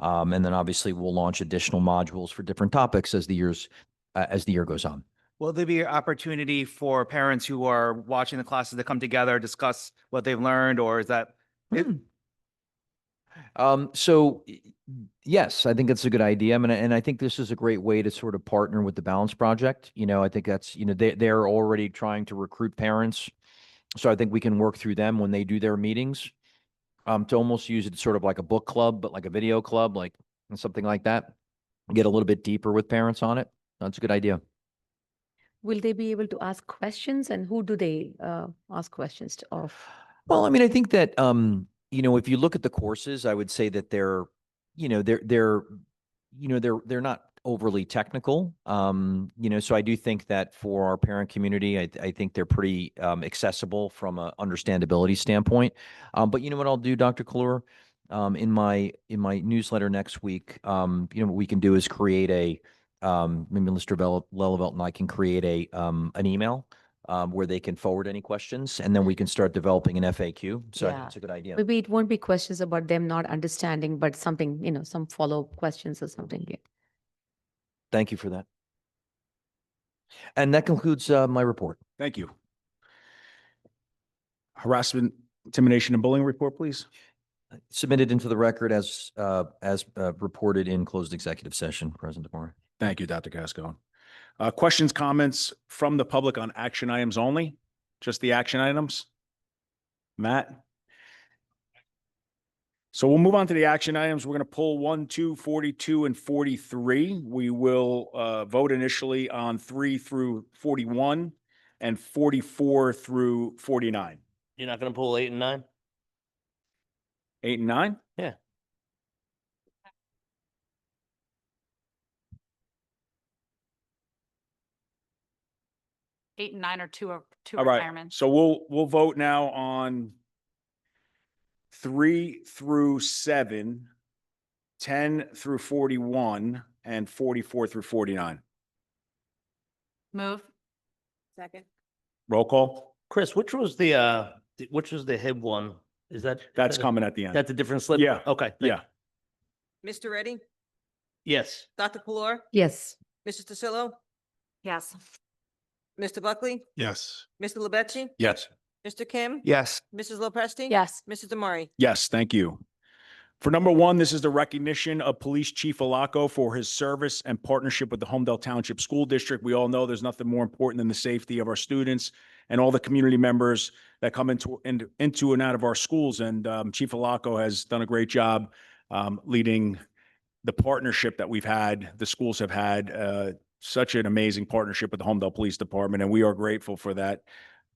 And then obviously we'll launch additional modules for different topics as the year goes on. Will there be an opportunity for parents who are watching the classes to come together, discuss what they've learned, or is that? So yes, I think that's a good idea. I mean, and I think this is a great way to sort of partner with the Balance Project. I think that's, they're already trying to recruit parents. So I think we can work through them when they do their meetings. to almost use it sort of like a book club, but like a video club, like something like that. Get a little bit deeper with parents on it. That's a good idea. Will they be able to ask questions, and who do they ask questions to, of? Well, I mean, I think that, if you look at the courses, I would say that they're not overly technical. So I do think that for our parent community, I think they're pretty accessible from a understandability standpoint. But you know what I'll do, Dr. Klur? In my newsletter next week, what we can do is create maybe Mr. Lelevelt and I can create an email where they can forward any questions, and then we can start developing an FAQ. So I think Yeah. it's a good idea. Maybe it won't be questions about them not understanding, but something, some follow-up questions or something. Yeah. Thank you for that. And that concludes my report. Thank you. Harassment, intimidation, and bullying report, please. Submitted into the record as reported in closed executive session, President DeMore. Thank you, Dr. Casco. Questions, comments from the public on action items only? Just the action items? Matt? So we'll move on to the action items. We're going to pull 1, 2, 42, and 43. We will vote initially on 3 through 41 and 44 through 49. You're not going to pull 8 and 9? 8 and 9? Yeah. Eight and 9 are two All right. retirements. So we'll vote now on 3 through 7, 10 through 41, and 44 through 49. Move. Second. Roll call. Chris, which was the HIB one? Is that? That's coming at the end. That's a different slip? Yeah. Okay. thank Yeah. you. Mr. Reddy, Yes. Dr. Pelor, Yes. Mrs. Tasillo, Yes. Mr. Buckley, Yes. Mr. Lebechi, Yes. Mr. Kim, Yes. Mrs. Lopresti. Yes. Mrs. Demari. Yes, thank you. For number 1, this is the recognition of Police Chief Alaco for his service and partnership with the Holmdel Township School District. We all know there's nothing more important than the safety of our students and all the community members that come into and out of our schools. And Chief Alaco has done a great job leading the partnership that we've had, the schools have had, such an amazing partnership with the Holmdel Police Department, and we are grateful for that.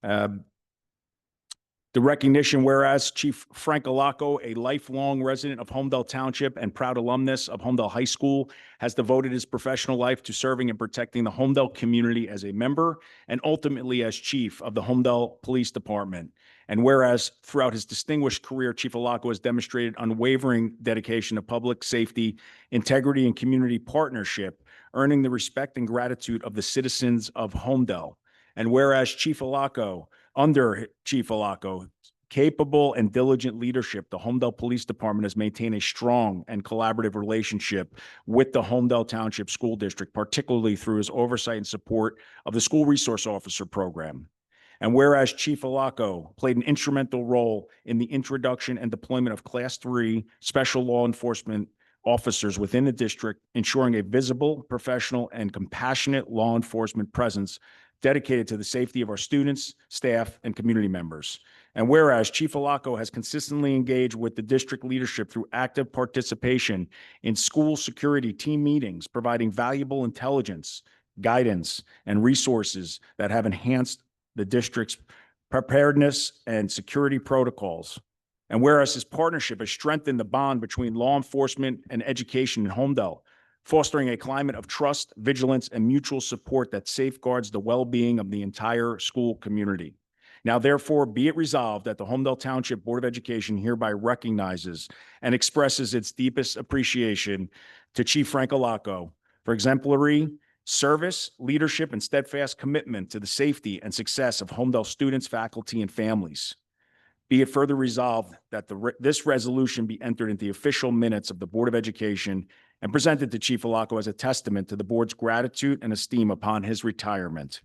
The recognition, whereas Chief Frank Alaco, a lifelong resident of Holmdel Township and proud alumnus of Holmdel High School, has devoted his professional life to serving and protecting the Holmdel community as a member and ultimately as chief of the Holmdel Police Department. And whereas throughout his distinguished career, Chief Alaco has demonstrated unwavering dedication to public safety, integrity, and community partnership, earning the respect and gratitude of the citizens of Holmdel. And whereas under Chief Alaco, capable and diligent leadership, the Holmdel Police Department has maintained a strong and collaborative relationship with the Holmdel Township School District, particularly through his oversight and support of the School Resource Officer Program. And whereas Chief Alaco played an instrumental role in the introduction and deployment of Class 3 special law enforcement officers within the district, ensuring a visible, professional, and compassionate law enforcement presence dedicated to the safety of our students, staff, and community members. And whereas Chief Alaco has consistently engaged with the district leadership through active participation in school security team meetings, providing valuable intelligence, guidance, and resources that have enhanced the district's preparedness and security protocols. And whereas his partnership has strengthened the bond between law enforcement and education in Holmdel, fostering a climate of trust, vigilance, and mutual support that safeguards the well-being of the entire school community. Now, therefore, be it resolved that the Holmdel Township Board of Education hereby recognizes and expresses its deepest appreciation to Chief Frank Alaco for exemplary service, leadership, and steadfast commitment to the safety and success of Holmdel students, faculty, and families. Be it further resolved that this resolution be entered into the official minutes of the Board of Education and presented to Chief Alaco as a testament to the board's gratitude and esteem upon his retirement.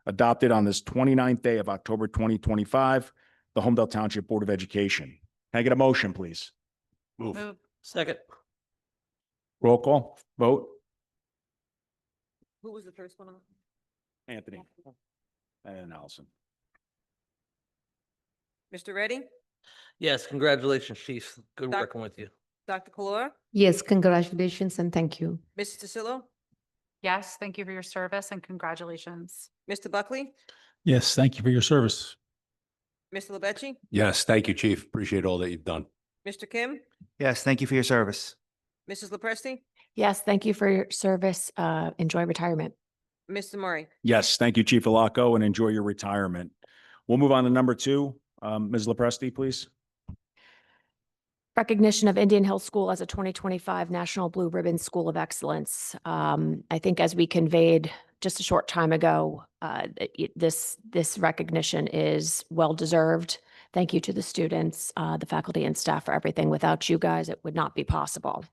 Adopted on this 29th day of October 2025, the Holmdel Township Board of Education. Can I get a motion, please? Move. Second. Roll call, vote. Who was the first one on? Anthony. And Allison. Mr. Reddy, Yes, congratulations, Chief. Good Doc- working with you. Dr. Calora, Yes, congratulations and thank you. Mrs. DeSillo, Yes, thank you for your service and congratulations. Mr. Buckley, Yes, thank you for your service. Mr. Lepecci, Yes, thank you, Chief. Appreciate all that you've done. Mr. Kim, Yes, thank you for your service. Mrs. Lepresti, Yes, thank you for your service. Enjoy retirement. Mr. Murray. Yes, thank you, Chief Alaco, and enjoy your retirement. We'll move on to number 2. Ms. Lepresti, please. Recognition of Indian Hill School as a 2025 National Blue Ribbon School of Excellence. I think as we conveyed just a short time ago, this recognition is well-deserved. Thank you to the students, the faculty and staff for everything. Without you guys, it would not be possible.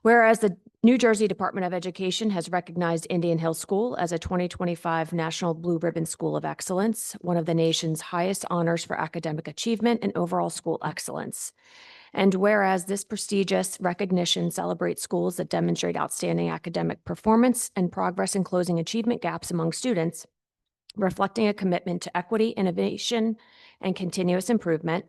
Whereas the New Jersey Department of Education has recognized Indian Hill School as a 2025 National Blue Ribbon School of Excellence, one of the nation's highest honors for academic achievement and overall school excellence. And whereas this prestigious recognition celebrates schools that demonstrate outstanding academic performance and progress in closing achievement gaps among students, reflecting a commitment to equity, innovation, and continuous improvement.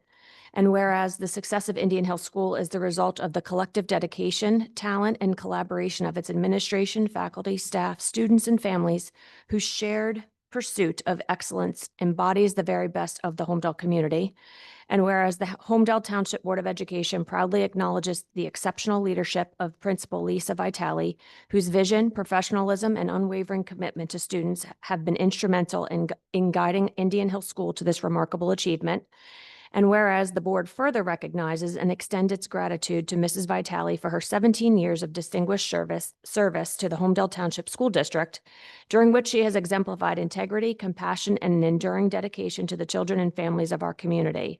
And whereas the success of Indian Hill School is the result of the collective dedication, talent, and collaboration of its administration, faculty, staff, students, and families whose shared pursuit of excellence embodies the very best of the Holmdel community. And whereas the Holmdel Township Board of Education proudly acknowledges the exceptional leadership of Principal Lisa Vitale, whose vision, professionalism, and unwavering commitment to students have been instrumental in guiding Indian Hill School to this remarkable achievement. And whereas the board further recognizes and extends its gratitude to Mrs. Vitale for her 17 years of distinguished service to the Holmdel Township School District, during which she has exemplified integrity, compassion, and an enduring dedication to the children and families of our community.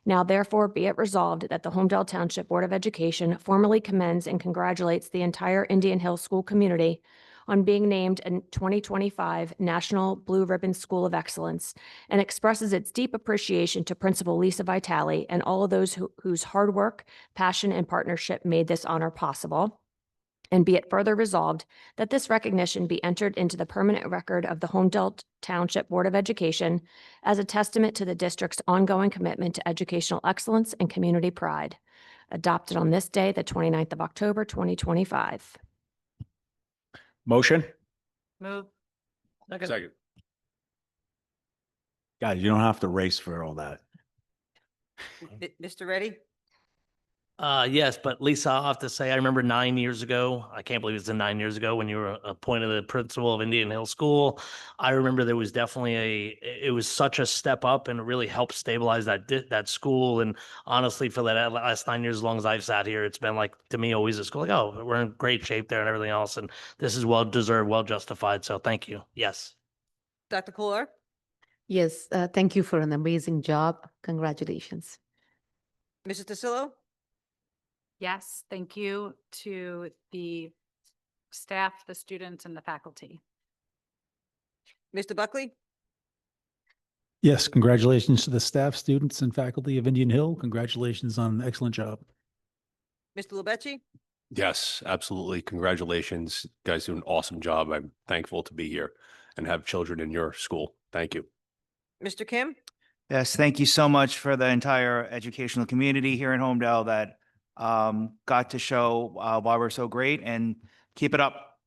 Now therefore be it resolved that the Holmdel Township Board of Education formally commends and congratulates the entire Indian Hill School community on being named a 2025 National Blue Ribbon School of Excellence and expresses its deep appreciation to Principal Lisa Vitale and all of those whose hard work, passion, and partnership made this honor possible. And be it further resolved that this recognition be entered into the permanent record of the Holmdel Township Board of Education as a testament to the district's ongoing commitment to educational excellence and community pride. Adopted on this day, the 29th of October, 2025. Motion? Move. Second. Guys, you don't have to race for all that. Mr. Reddy, Yes, but Lisa, I'll have to say, I remember 9 years ago, I can't believe it's been 9 years ago when you were appointed the principal of Indian Hill School. I remember there was definitely it was such a step up and it really helped stabilize that school. And honestly, for that last 9 years, as long as I've sat here, it's been like, to me, always a school, like, oh, we're in great shape there and everything else. And this is well deserved, well justified. So thank you. Yes. Dr. Calora, Yes, thank you for an amazing job. Congratulations. Mrs. DeSillo, Yes, thank you to the staff, the students, and the faculty. Mr. Buckley, Yes, congratulations to the staff, students, and faculty of Indian Hill. Congratulations on an excellent job. Mr. Lepecci, Yes, absolutely. Congratulations. You guys do an awesome job. I'm thankful to be here and have children in your school. Thank you. Mr. Kim, Yes, thank you so much for the entire educational community here in Holmdel that got to show why we're so great, and keep it up.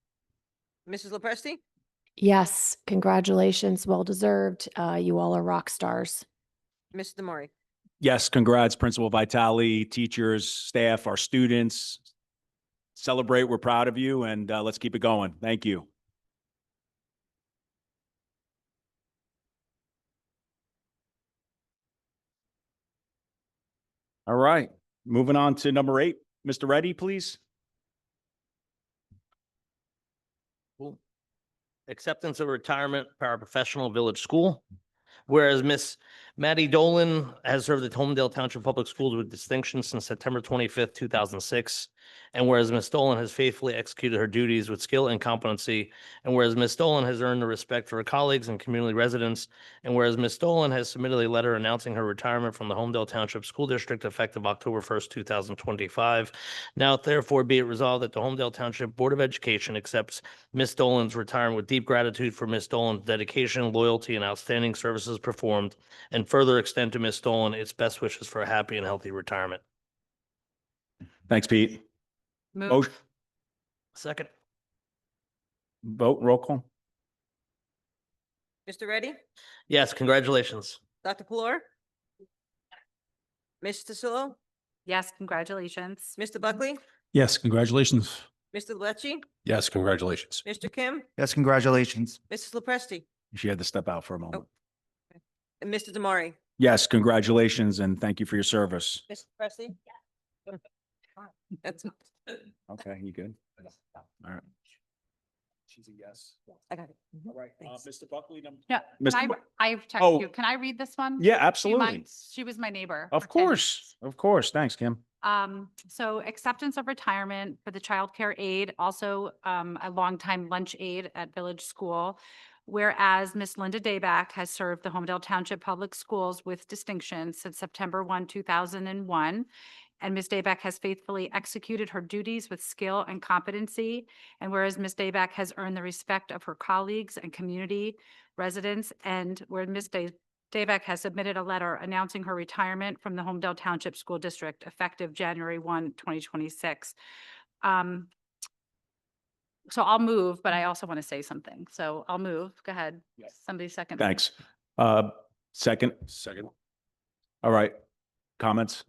Mrs. Lepresti, Yes, congratulations, well deserved. You all are rock stars. Mr. Murray. Yes, congrats, Principal Vitale, teachers, staff, our students. Celebrate, we're proud of you, and let's keep it going. Thank you. All right, moving on to number 8. Mr. Reddy, please. Cool. Acceptance of retirement, paraprofessional village school. Whereas Miss Maddie Dolan has served at Holmdel Township Public Schools with distinction since September 25th, 2006. And whereas Ms. Dolan has faithfully executed her duties with skill and competency, and whereas Ms. Dolan has earned the respect of her colleagues and community residents, and whereas Ms. Dolan has submitted a letter announcing her retirement from the Holmdel Township School District effective October 1st, 2025. Now therefore be it resolved that the Holmdel Township Board of Education accepts Ms. Dolan's retirement with deep gratitude for Ms. Dolan's dedication, loyalty, and outstanding services performed, and further extend to Ms. Dolan its best wishes for a happy and healthy retirement. Thanks, Pete. Motion, Second. vote, roll call. Mr. Reddy, Yes, congratulations. Dr. Fleur, Ms. Tasillo, Yes, congratulations. Mr. Buckley, Yes, congratulations. Mr. Lecce, Yes, congratulations. Mr. Kim, Yes, congratulations. Mrs. Lepresti, She had to step out for a moment. and Mr. Damari. Yes, congratulations and thank you for your service. Mrs. Presley? That's, Okay, you good? All right. She's a yes. I got it. All right, Thanks. Mr. Buckley. Yeah, Mr. can Bu- I've Oh. texted you. Can I read this one? Yeah, Do you absolutely. mind? She was my neighbor. Of for 10 course, of course. Thanks, Kim. So acceptance of retirement for the childcare aide, also a longtime lunch aide at Village School. Whereas Miss Linda Dayback has served the Holmdel Township Public Schools with distinction since September 1, 2001. And Ms. Dayback has faithfully executed her duties with skill and competency. And whereas Ms. Dayback has earned the respect of her colleagues and community residents, and where Ms. Dayback has submitted a letter announcing her retirement from the Holmdel Township School District effective January 1, 2026. So I'll move, but I also want to say something. So I'll move. Go ahead. Somebody second. Thanks. Second. Second. All right. Comments?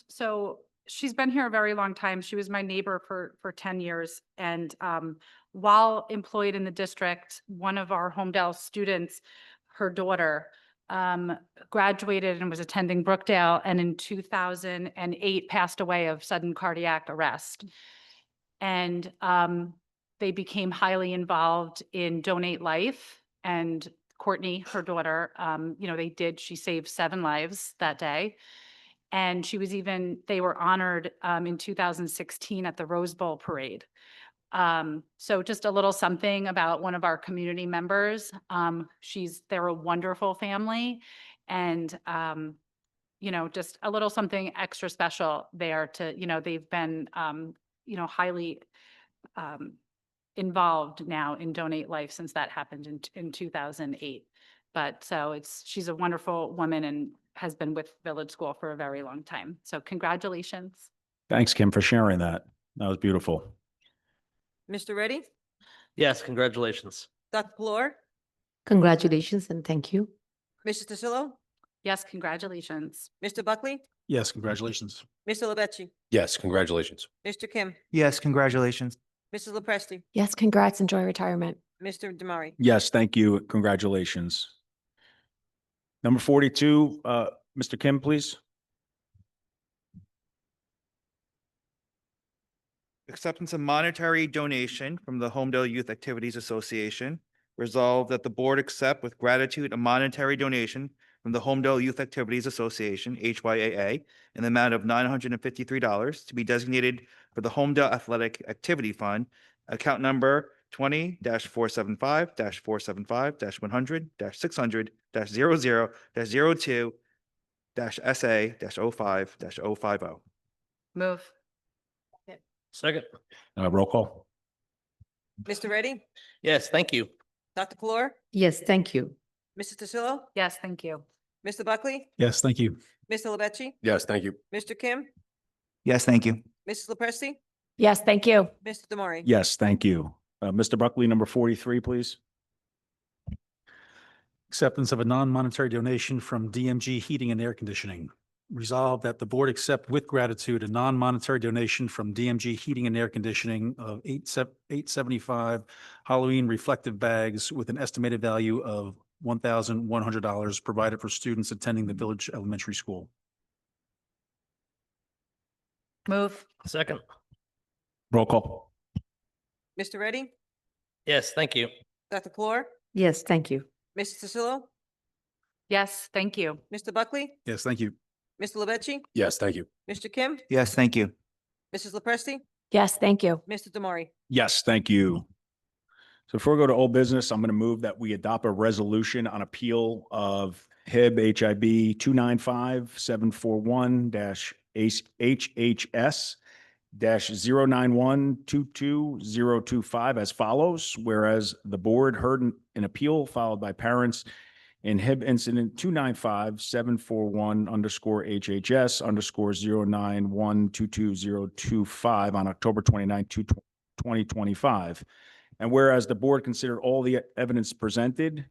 So she's been here a very long time. She was my neighbor for 10 years. And while employed in the district, one of our Holmdel students, her daughter, graduated and was attending Brookdale, and in 2008 passed away of sudden cardiac arrest. And they became highly involved in Donate Life. And Courtney, her daughter, she saved 7 lives that day. And they were honored in 2016 at the Rose Bowl Parade. So just a little something about one of our community members. They're a wonderful family, and just a little something extra special there they've been, highly involved now in Donate Life since that happened in 2008. But she's a wonderful woman and has been with Village School for a very long time. So congratulations. Thanks, Kim, for sharing that. That was beautiful. Mr. Reddy, Yes, congratulations. Dr. Fleur, Congratulations and thank you. Mrs. Tasillo, Yes, congratulations. Mr. Buckley, Yes, congratulations. Mr. Lebec, Yes, congratulations. Mr. Kim, Yes, congratulations. Mrs. Lepresti, Yes, congrats. Enjoy retirement. Mr. Damari. Yes, thank you. Congratulations. Number 42, Mr. Kim, please. Acceptance of monetary donation from the Holmdel Youth Activities Association. Resolved that the board accept with gratitude a monetary donation from the Holmdel Youth Activities Association, HYAA, in the amount of $953 to be designated for the Holmdel Athletic Activity Fund, account number 20-475-475-100-600-00-02-SA-05-050. Move. Second. Roll call. Mr. Reddy, Yes, thank you. Dr. Fleur, Yes, thank you. Mrs. Tasillo, Yes, thank you. Mr. Buckley, Yes, thank you. Mr. Lebec, Yes, thank you. Mr. Kim, Yes, thank you. Mrs. Lepresti, Yes, thank you. Mr. Damari. Yes, thank you. Mr. Buckley, number 43, please. Acceptance of a non-monetary donation from DMG Heating and Air Conditioning. Resolved that the board accept with gratitude a non-monetary donation from DMG Heating and Air Conditioning of $875 Halloween reflective bags with an estimated value of $1,100 provided for students attending the Village Elementary School. Move. Second. Roll call. Mr. Reddy, Yes, thank you. Dr. Fleur, Yes, thank you. Mrs. Tasillo, Yes, thank you. Mr. Buckley, Yes, thank you. Mr. Lebec, Yes, thank you. Mr. Kim, Yes, thank you. Mrs. Lepresti? Yes, thank you. Mr. Damari? Yes, thank you. So before we go to old business, I'm going to move that we adopt a resolution on appeal of HIB HIB 295-741-HHS -091-22025 as follows. Whereas the board heard an appeal filed by parents in HIB incident 295-741-HHS_091-22025 on October 29, 2025. And whereas the board considered all the evidence presented,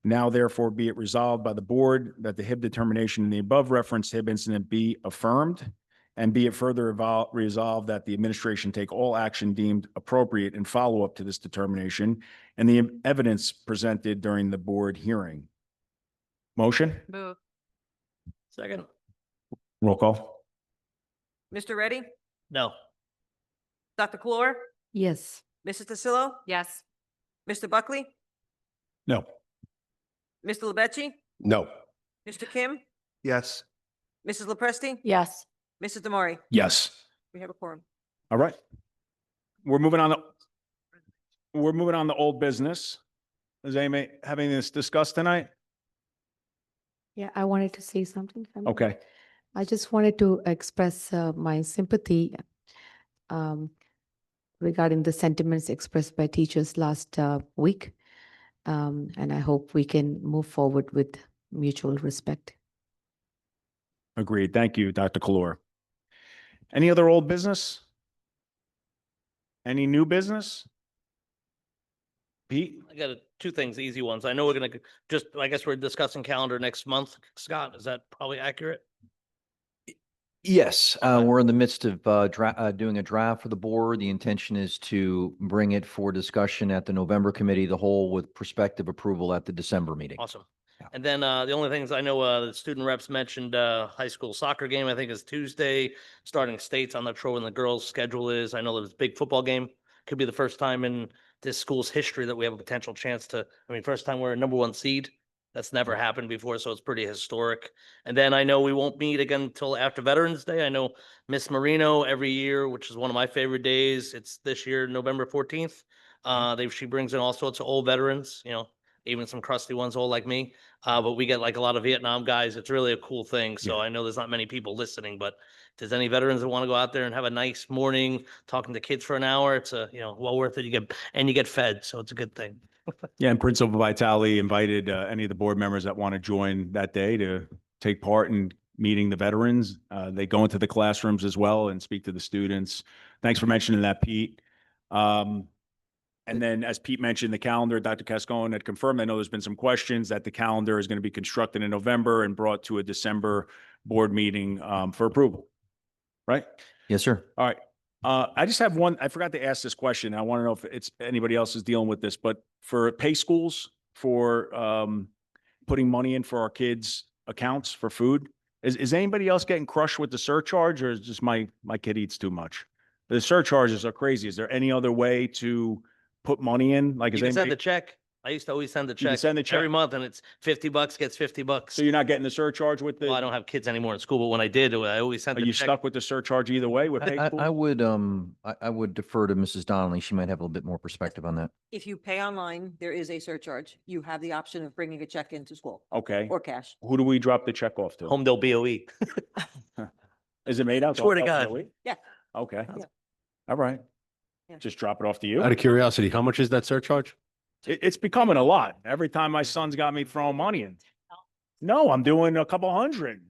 now therefore be it resolved by the board that the HIB determination in the above referenced HIB incident be affirmed, and be it further resolved that the administration take all action deemed appropriate in follow-up to this determination and the evidence presented during the board hearing. Motion? Move. Second. Roll call. Mr. Reddy? No. Dr. Clore? Yes. Mrs. DeSillo? Yes. Mr. Buckley? No. Mr. Lemecci? No. Mr. Kim? Yes. Mrs. Lepresti? Yes. Mrs. Damari? Yes. We have a quorum. All right. We're moving on to old business. Does anybody having this discussed tonight? Yeah, I wanted to say something. if I may. Okay. I just wanted to express my sympathy regarding the sentiments expressed by teachers last week. And I hope we can move forward with mutual respect. Agreed. Thank you, Dr. Kalor. Any other old business? Any new business? Pete? I got two things, easy ones. I know we're gonna I guess we're discussing calendar next month. Scott, is that probably accurate? Yes, Okay. we're in the midst of doing a draft for the board. The intention is to bring it for discussion at the November committee, of the whole, with prospective approval at the December meeting. Awesome. Yeah. And then the only things I know, the student reps mentioned high school soccer game, I think is Tuesday, starting states. I'm not sure when the girls' schedule is. I know there's a big football game. Could be the first time in this school's history that we have a potential chance to, first time we're a number 1 seed. That's never happened before, so it's pretty historic. And then I know we won't meet again until after Veterans Day. I know Miss Marino every year, which is one of my favorite days. It's this year, November 14th. She brings in all sorts of old veterans, even some crusty ones, old like me. But we get like a lot of Vietnam guys. It's really a cool thing. So Yeah. I know there's not many people listening, but if there's any veterans that want to go out there and have a nice morning talking to kids for an hour, it's well worth it. You get fed, so it's a good thing. Yeah, and Principal Vitale invited any of the board members that want to join that day to take part in meeting the veterans. They go into the classrooms as well and speak to the students. Thanks for mentioning that, Pete. And then, as Pete mentioned, the calendar, Dr. Cascone had confirmed, I know there's been some questions, that the calendar is going to be constructed in November and brought to a December board meeting for approval. Right? Yes, sir. All right. I just have one, I forgot to ask this question. I want to know if anybody else is dealing with this, but for pay schools for putting money in for our kids' accounts for food, is anybody else getting crushed with the surcharge, or is just my kid eats too much? The surcharges are crazy. Is there any other way to put money in? Like, You is can send anybody, the check. I used to always send the can check send the check? every month, and it's $50 gets $50. so you're not getting the surcharge with Well, I the, don't have kids anymore in school, but when I did, I always sent are the you check. stuck with the surcharge either way with pay I schools? would defer to Mrs. Donnelly. She might have a little bit more perspective on that. If you pay online, there is a surcharge. You have the option of bringing a check into school Okay. or cash. Who do we drop the check off to? Holmdel BOE. Is it made out? Swear to God. Yeah. Okay. Yeah. All right. Yeah. Just drop it off to you. Out of curiosity, how much is that surcharge? It's becoming a lot. Every time my son's got me throwing money in. No, I'm doing a couple hundred.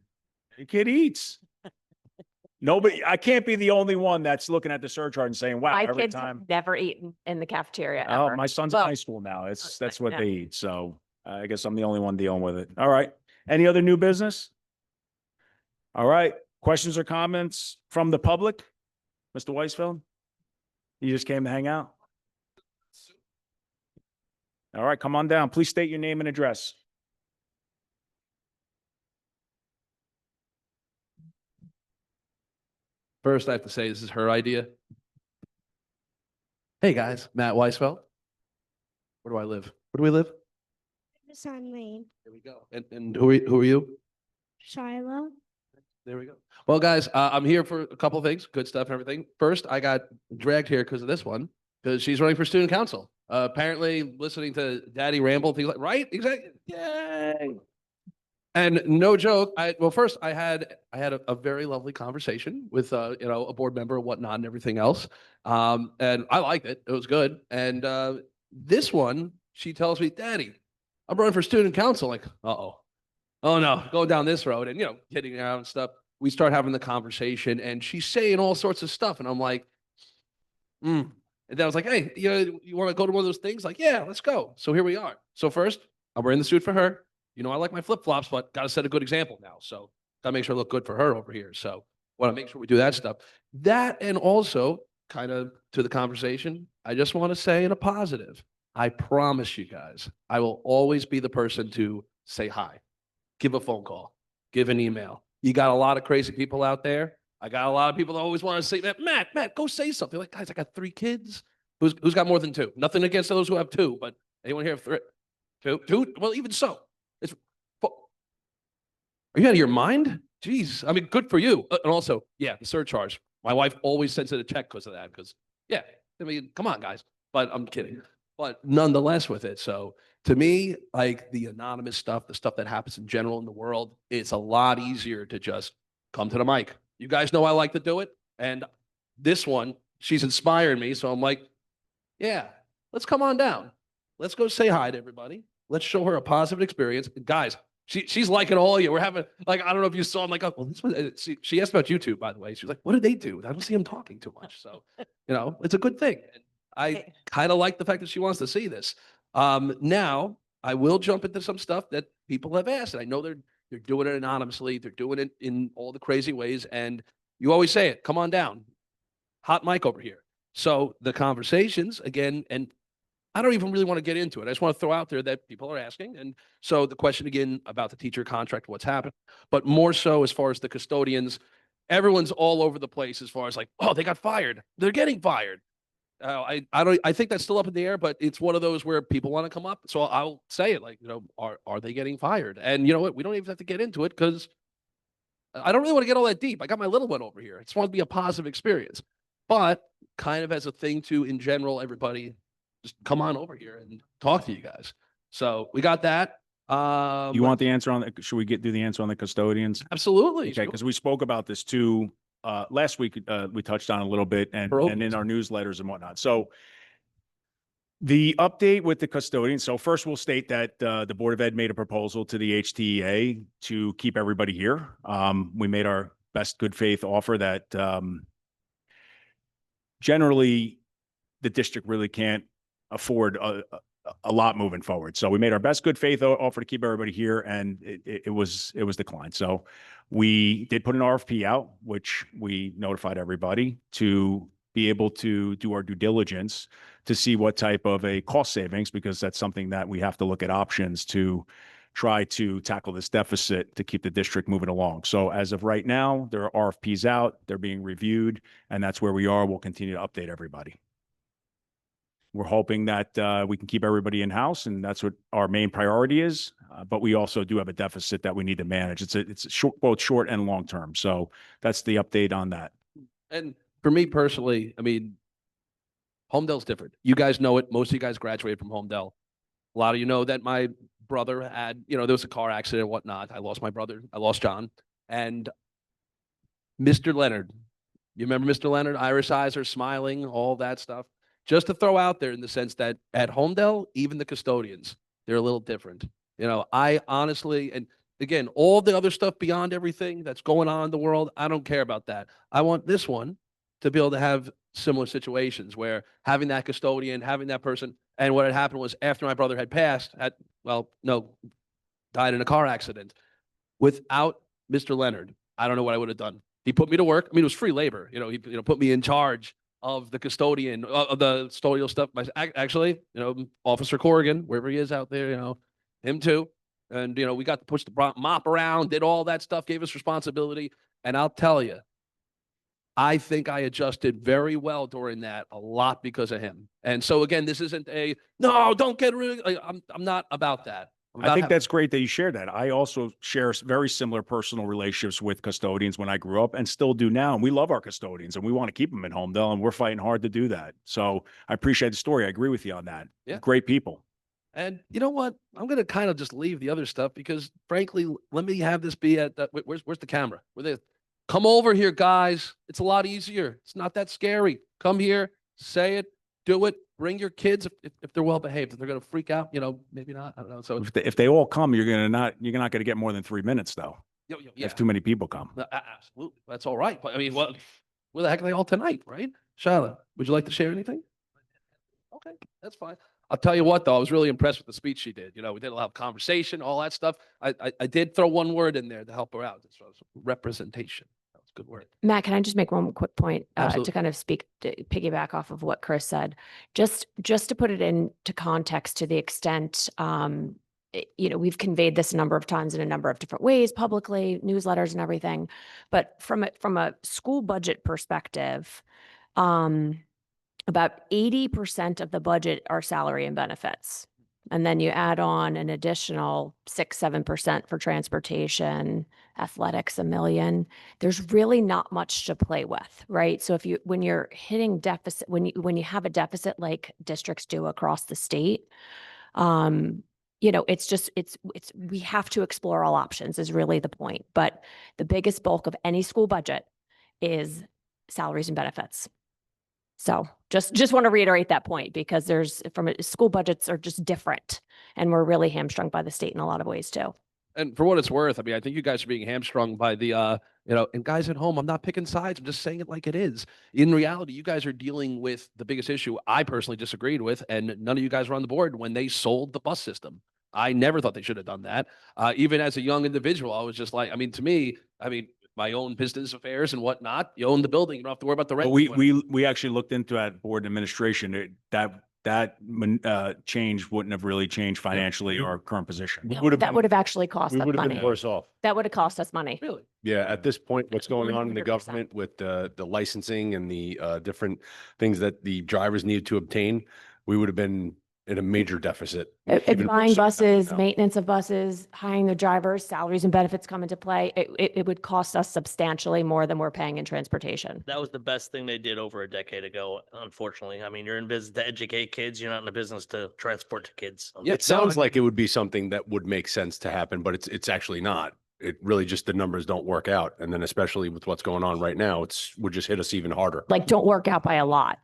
The kid eats. Nobody, I can't be the only one that's looking at the surcharge and saying, wow, My every kids have time. never eaten in the cafeteria Oh, ever. my son's in Well, high school now. That's what yeah. they eat. So I guess I'm the only one dealing with it. All right. Any other new business? All right. Questions or comments from the public? Mr. Weisfeld? You just came to hang out? All right, come on down. Please state your name and address. First, I have to say this is her idea. Hey, guys, Matt Weisfeld. Where do I live? Where do we live? Sun Lane. There we go. And who are you? Shiloh. There we go. Well, guys, I'm here for a couple of things, good stuff and everything. First, I got dragged here because of this one, because she's running for student council. Apparently listening to Daddy ramble, things like, right? Exactly. Yay. And no joke, first I had a very lovely conversation with a board member and whatnot and everything else. And I liked it. It was good. And this one, she tells me, Daddy, I'm running for student council. Like, uh-oh. Oh no, going down this road and kidding around and stuff. We start having the conversation and she's saying all sorts of stuff. And I'm like, And then I was like, hey, you want to go to one of those things? Like, yeah, let's go. So here we are. So first, I'm wearing the suit for her. I like my flip-flops, but got to set a good example now. So got to make sure I look good for her over here. So want to make sure we do that stuff. That, and also kind of to the conversation, I just want to say in a positive, I promise you guys, I will always be the person to say hi, give a phone call, give an email. You got a lot of crazy people out there. I got a lot of people that always want to say, Matt, go say something. Like, guys, I got 3 kids. Who's got more than 2? Nothing against those who have 2, but anyone here have 3? 2? Well, even so, are you out of your mind? Jeez, I mean, good for you. And also, yeah, the surcharge. My wife always sends it a check because of that. Because, yeah, I mean, come on, guys. But I'm kidding. But nonetheless, with it. So to me, like the anonymous stuff, the stuff that happens in general in the world, it's a lot easier to just come to the mic. You guys know I like to do it. And this one, she's inspired me. So I'm like, yeah, let's come on down. Let's go say hi to everybody. Let's show her a positive experience. Guys, she's liking all of you. We're having, like, I don't know if you saw, I'm like, oh, well, this one, she asked about YouTube, by the way. She was like, what do they do? I don't see them talking too much. So, it's a good thing. And I kind of like the fact that she wants to see this. Now, I will jump into some stuff that people have asked. And I know they're doing it anonymously. They're doing it in all the crazy ways. And you always say it, come on down. Hot mic over here. So the conversations, again, and I don't even really want to get into it. I just want to throw out there that people are asking. And so the question again about the teacher contract, what's happened, but more so as far as the custodians, everyone's all over the place as far as like, oh, they got fired. They're getting fired. I think that's still up in the air, but it's one of those where people want to come up. So I'll say it like, are they getting fired? And you know what? We don't even have to get into it because I don't really want to get all that deep. I got my little one over here. I just want it to be a positive experience, but kind of as a thing to, in general, everybody just come on over here and talk to you guys. So we got that. You want the answer on that? Should we do the answer on the custodians? Absolutely. Okay, because we spoke about this too. Last week, we touched on it a little bit and in our newsletters and whatnot. So the update with the custodians. So first we'll state that the Board of Ed made a proposal to the HTEA to keep everybody here. We made our best good faith offer that generally the district really can't afford a lot moving forward. So we made our best good faith offer to keep everybody here, and it was declined. So we did put an RFP out, which we notified everybody to be able to do our due diligence to see what type of a cost savings, because that's something that we have to look at options to try to tackle this deficit to keep the district moving along. So as of right now, there are RFPs out, they're being reviewed, and that's where we are. We'll continue to update everybody. We're hoping that we can keep everybody in-house, and that's what our main priority is. But we also do have a deficit that we need to manage. It's both short and long term. So that's the update on that. And for me personally, I mean, Holmdel's different. You guys know it. Most of you guys graduated from Holmdel. A lot of you know that my brother had, there was a car accident and whatnot. I lost my brother. I lost John. And Mr. Leonard, you remember Mr. Leonard? Irish eyes are smiling, all that stuff. Just to throw out there in the sense that at Holmdel, even the custodians, they're a little different. I honestly, and again, all the other stuff beyond everything that's going on in the world, I don't care about that. I want this one to be able to have similar situations where having that custodian, having that person, and what had happened was after my brother had passed, died in a car accident. Without Mr. Leonard, I don't know what I would have done. He put me to work. I mean, it was free labor. He put me in charge of the custodian, of the custodial stuff. Actually, Officer Corrigan, wherever he is out there, him too. And, we got to push the mop around, did all that stuff, gave us responsibility. And I'll tell you, I think I adjusted very well during that, a lot because of him. And so again, this isn't no, don't get rid of, I'm not about that. I think that's great that you shared that. I also share very similar personal relationships with custodians when I grew up and still do now. And we love our custodians and we want to keep them in Holmdel and we're fighting hard to do that. So I appreciate the story. I agree with you on that. Yeah. Great people. And you know what? I'm going to kind of just leave the other stuff because frankly, let me have this be at where's the camera? Come over here, guys. It's a lot easier. It's not that scary. Come here, say it, do it. Bring your kids if they're well behaved. If they're going to freak out, maybe not. I don't know. So If they all come, you're not going to get more than 3 minutes though. yeah. If too many people come. Absolutely. That's all right. But I mean, where the heck are they all tonight, right? Charlotte, would you like to share anything? Okay, that's fine. I'll tell you what, though, I was really impressed with the speech she did. We did a lot of conversation, all that stuff. I did throw one word in there to help her out. This was representation. That was a good word. Matt, can I just make one quick point to Absolutely. kind of piggyback off of what Chris said? Just to put it into context to the extent, we've conveyed this a number of times in a number of different ways, publicly, newsletters and everything. But from a school budget perspective, about 80% of the budget are salary and benefits. And then you add on an additional 6-7% for transportation, athletics, $1 million. There's really not much to play with, right? So when you're hitting deficit, when you have a deficit like districts do across the state, we have to explore all options is really the point. But the biggest bulk of any school budget is salaries and benefits. So just want to reiterate that point because school budgets are just different and we're really hamstrung by the state in a lot of ways too. And for what it's worth, I mean, I think you guys are being hamstrung by the, and guys at home, I'm not picking sides. I'm just saying it like it is. In reality, you guys are dealing with the biggest issue I personally disagreed with, and none of you guys were on the board when they sold the bus system. I never thought they should have done that. Even as a young individual, I was just like, to me, my own business affairs and whatnot, you own the building. You don't have to worry about the rent. But we actually looked into that board administration. That change wouldn't have really changed financially our current position. That would have actually cost us would have money. been worse off. That would have cost us money. Really? Yeah, at this point, what's going on in the 100%. government with the licensing and the different things that the drivers needed to obtain, we would have been in a major deficit. even Buying worse than buses, now. maintenance of buses, hiring the drivers, salaries and benefits come into play. It would cost us substantially more than we're paying in transportation. That was the best thing they did over a decade ago, unfortunately. I mean, you're in business to educate kids. You're not in the business to transport kids. Yeah, It sounds like it would be something that would make sense to happen, but it's actually not. It really just, the numbers don't work out. And then especially with what's going on right now, would just hit us even harder. Like, don't work out by a lot.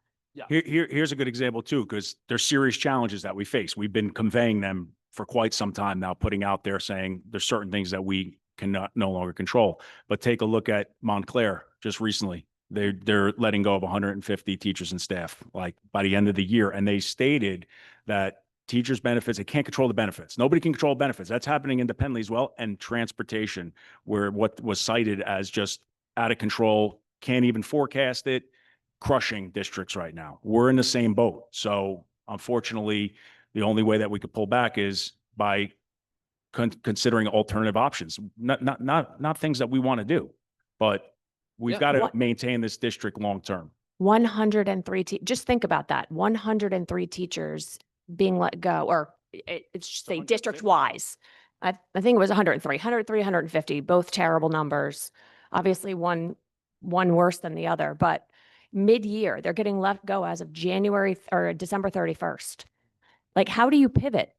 Here's a good example too, because there's serious challenges that we face. We've been conveying them for quite some time now, putting out there saying there's certain things that we cannot no longer control. But take a look at Montclair just recently. They're letting go of 150 teachers and staff like by the end of the year. And they stated that teachers' benefits, they can't control the benefits. Nobody can control benefits. That's happening independently as well. And transportation, where what was cited as just out of control, can't even forecast it, crushing districts right now. We're in the same boat. So unfortunately, the only way that we could pull back is by considering alternative options, not things that we want to do, but we've got to maintain this district long-term. 103, just think about that. 103 teachers being let go, or it's just say district-wise. I think it was 103, 150, both terrible numbers. Obviously one worse than the other, but mid-year, they're getting let go as of January or December 31st. Like, how do you pivot,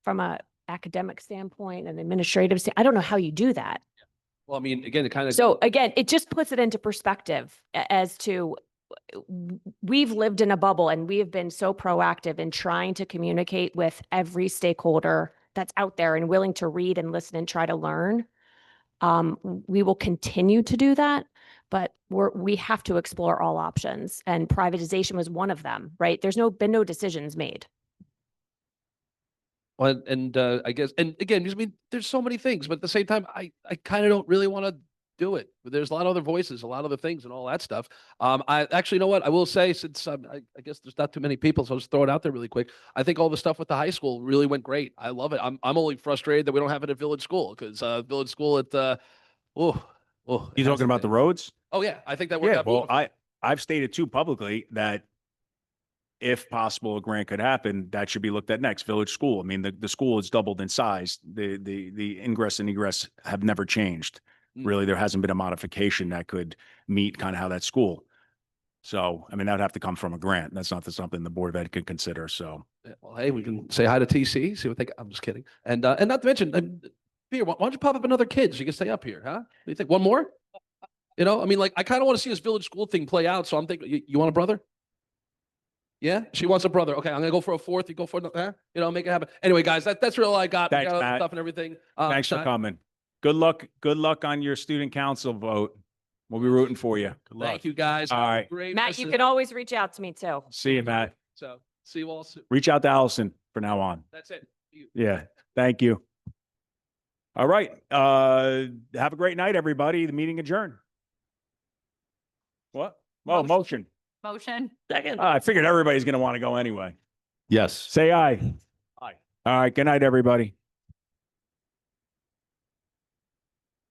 from a academic standpoint and administrative standpoint? I don't know how you do that. Well, I mean, again, So again, it just puts it into perspective as to we've lived in a bubble and we have been so proactive in trying to communicate with every stakeholder that's out there and willing to read and listen and try to learn. We will continue to do that, but we have to explore all options, and privatization was one of them, right? There's been no decisions made. Well, and I guess, and again, there's so many things, but at the same time, I kind of don't really want to do it. There's a lot of other voices, a lot of other things and all that stuff. I actually, you know what, I will say, since I guess there's not too many people, so I'll just throw it out there really quick. I think all the stuff with the high school really went great. I love it. I'm only frustrated that we don't have it at Village School, because Village School at, You talking about the roads? Oh yeah, I think that worked out Well, beautiful. I've stated too publicly that if possible, a grant could happen, that should be looked at next. Village school. I mean, the school has doubled in size. The ingress and egress have never changed. Really, there hasn't been a modification that could meet kind of how that school. So, I mean, that'd have to come from a grant. That's not something the Board of Ed could consider. So, Yeah, well, hey, we can say hi to TC, see what they, I'm just kidding. And not to mention, Peter, why don't you pop up another kid so you can stay up here, huh? What do you think? One more? You know, I mean, like, I kind of want to see this village school thing play out. So I'm thinking, you want a brother? Yeah, she wants a brother. Okay, I'm gonna go for a fourth. You go for another, you know, make it happen. Anyway, guys, that's really all I got. Thanks, I got other Matt. stuff and everything. thanks for coming. Good luck. Good luck on your student council vote. We'll be rooting for you. Good luck. Thank you, guys. All right. Great. Matt, you can always reach out to me too. See you, Matt. So see you all soon. Reach out to Allison from now on. That's it. Yeah. Thank you. All right. Have a great night, everybody. The meeting adjourned. What? Oh, motion. Motion. Second. I figured everybody's going to want to go anyway. Yes. Say aye. Aye. All right. Good night, everybody.